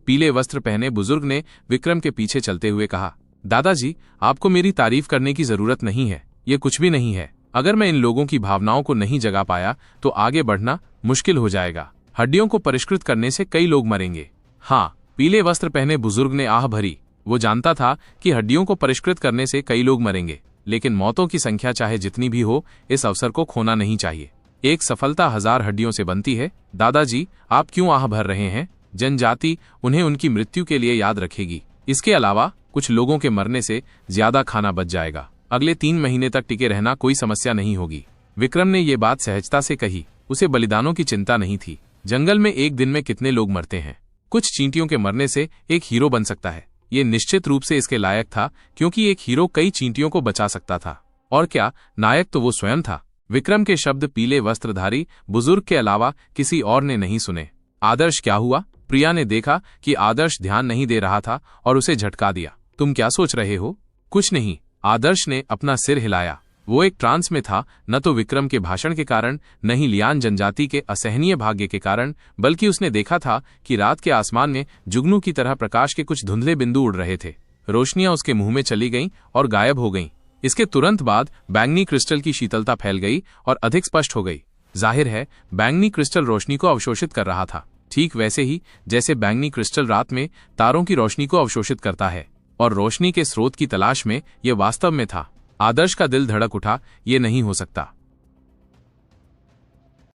पीले वस्त्र पहने बुजुर्ग ने विक्रम के पीछे चलते हुए कहा, दादाजी, आपको मेरी तारीफ करने की जरूरत नहीं है। ये कुछ भी नहीं है। अगर मैं इन लोगों की भावनाओं को नहीं जगा पाया तो आगे बढ़ना मुश्किल हो जाएगा। हड्डियों को परिष्कृत करने से कई लोग मरेंगे। हाँ, पीले वस्त्र पहने बुजुर्ग ने आह भरी। वो जानता था कि हड्डियों को परिष्कृत करने से कई लोग मरेंगे, लेकिन मौतों की संख्या चाहे जितनी भी हो, इस अवसर को खोना नहीं चाहिए। एक सफलता 1000 हड्डियों से बनती है। दादाजी, आप क्यों आह भर रहे हैं? जनजाति उन्हें उनकी मृत्यु के लिए याद रखेगी। इसके अलावा कुछ लोगों के मरने से ज्यादा खाना बच जाएगा। अगले 3 महीने तक टिके रहना कोई समस्या नहीं होगी। विक्रम ने ये बात सहजता से कही। उसे बलिदानों की चिंता नहीं थी। जंगल में एक दिन में कितने लोग मरते हैं। कुछ चींटियों के मरने से एक हीरो बन सकता है। ये निश्चित रूप से इसके लायक था, क्योंकि एक हीरो कई चींटियों को बचा सकता था। और क्या, नायक तो वो स्वयं था। विक्रम के शब्द पीले वस्त्रधारी बुजुर्ग के अलावा किसी और ने नहीं सुने। आदर्श, क्या हुआ? प्रिया ने देखा कि आदर्श ध्यान नहीं दे रहा था और उसे झटका दिया। तुम क्या सोच रहे हो? कुछ नहीं, आदर्श ने अपना सिर हिलाया। वो एक ट्रांस में था, न तो विक्रम के भाषण के कारण, न ही लियान जनजाति के असहनीय भाग्य के कारण, बल्कि उसने देखा था कि रात के आसमान में जुगनू की तरह प्रकाश के कुछ धुंधले बिंदु उड़ रहे थे। रोशनियां उसके मुंह में चली गईं और गायब हो गईं। इसके तुरंत बाद बैंगनी क्रिस्टल की शीतलता फैल गई और अधिक स्पष्ट हो गई। जाहिर है, बैंगनी क्रिस्टल रोशनी को अवशोषित कर रहा था, ठीक वैसे ही जैसे बैंगनी क्रिस्टल रात में तारों की रोशनी को अवशोषित करता है। और रोशनी के स्रोत की तलाश में यह वास्तव में था। आदर्श का दिल धड़क उठा। ये नहीं हो सकता।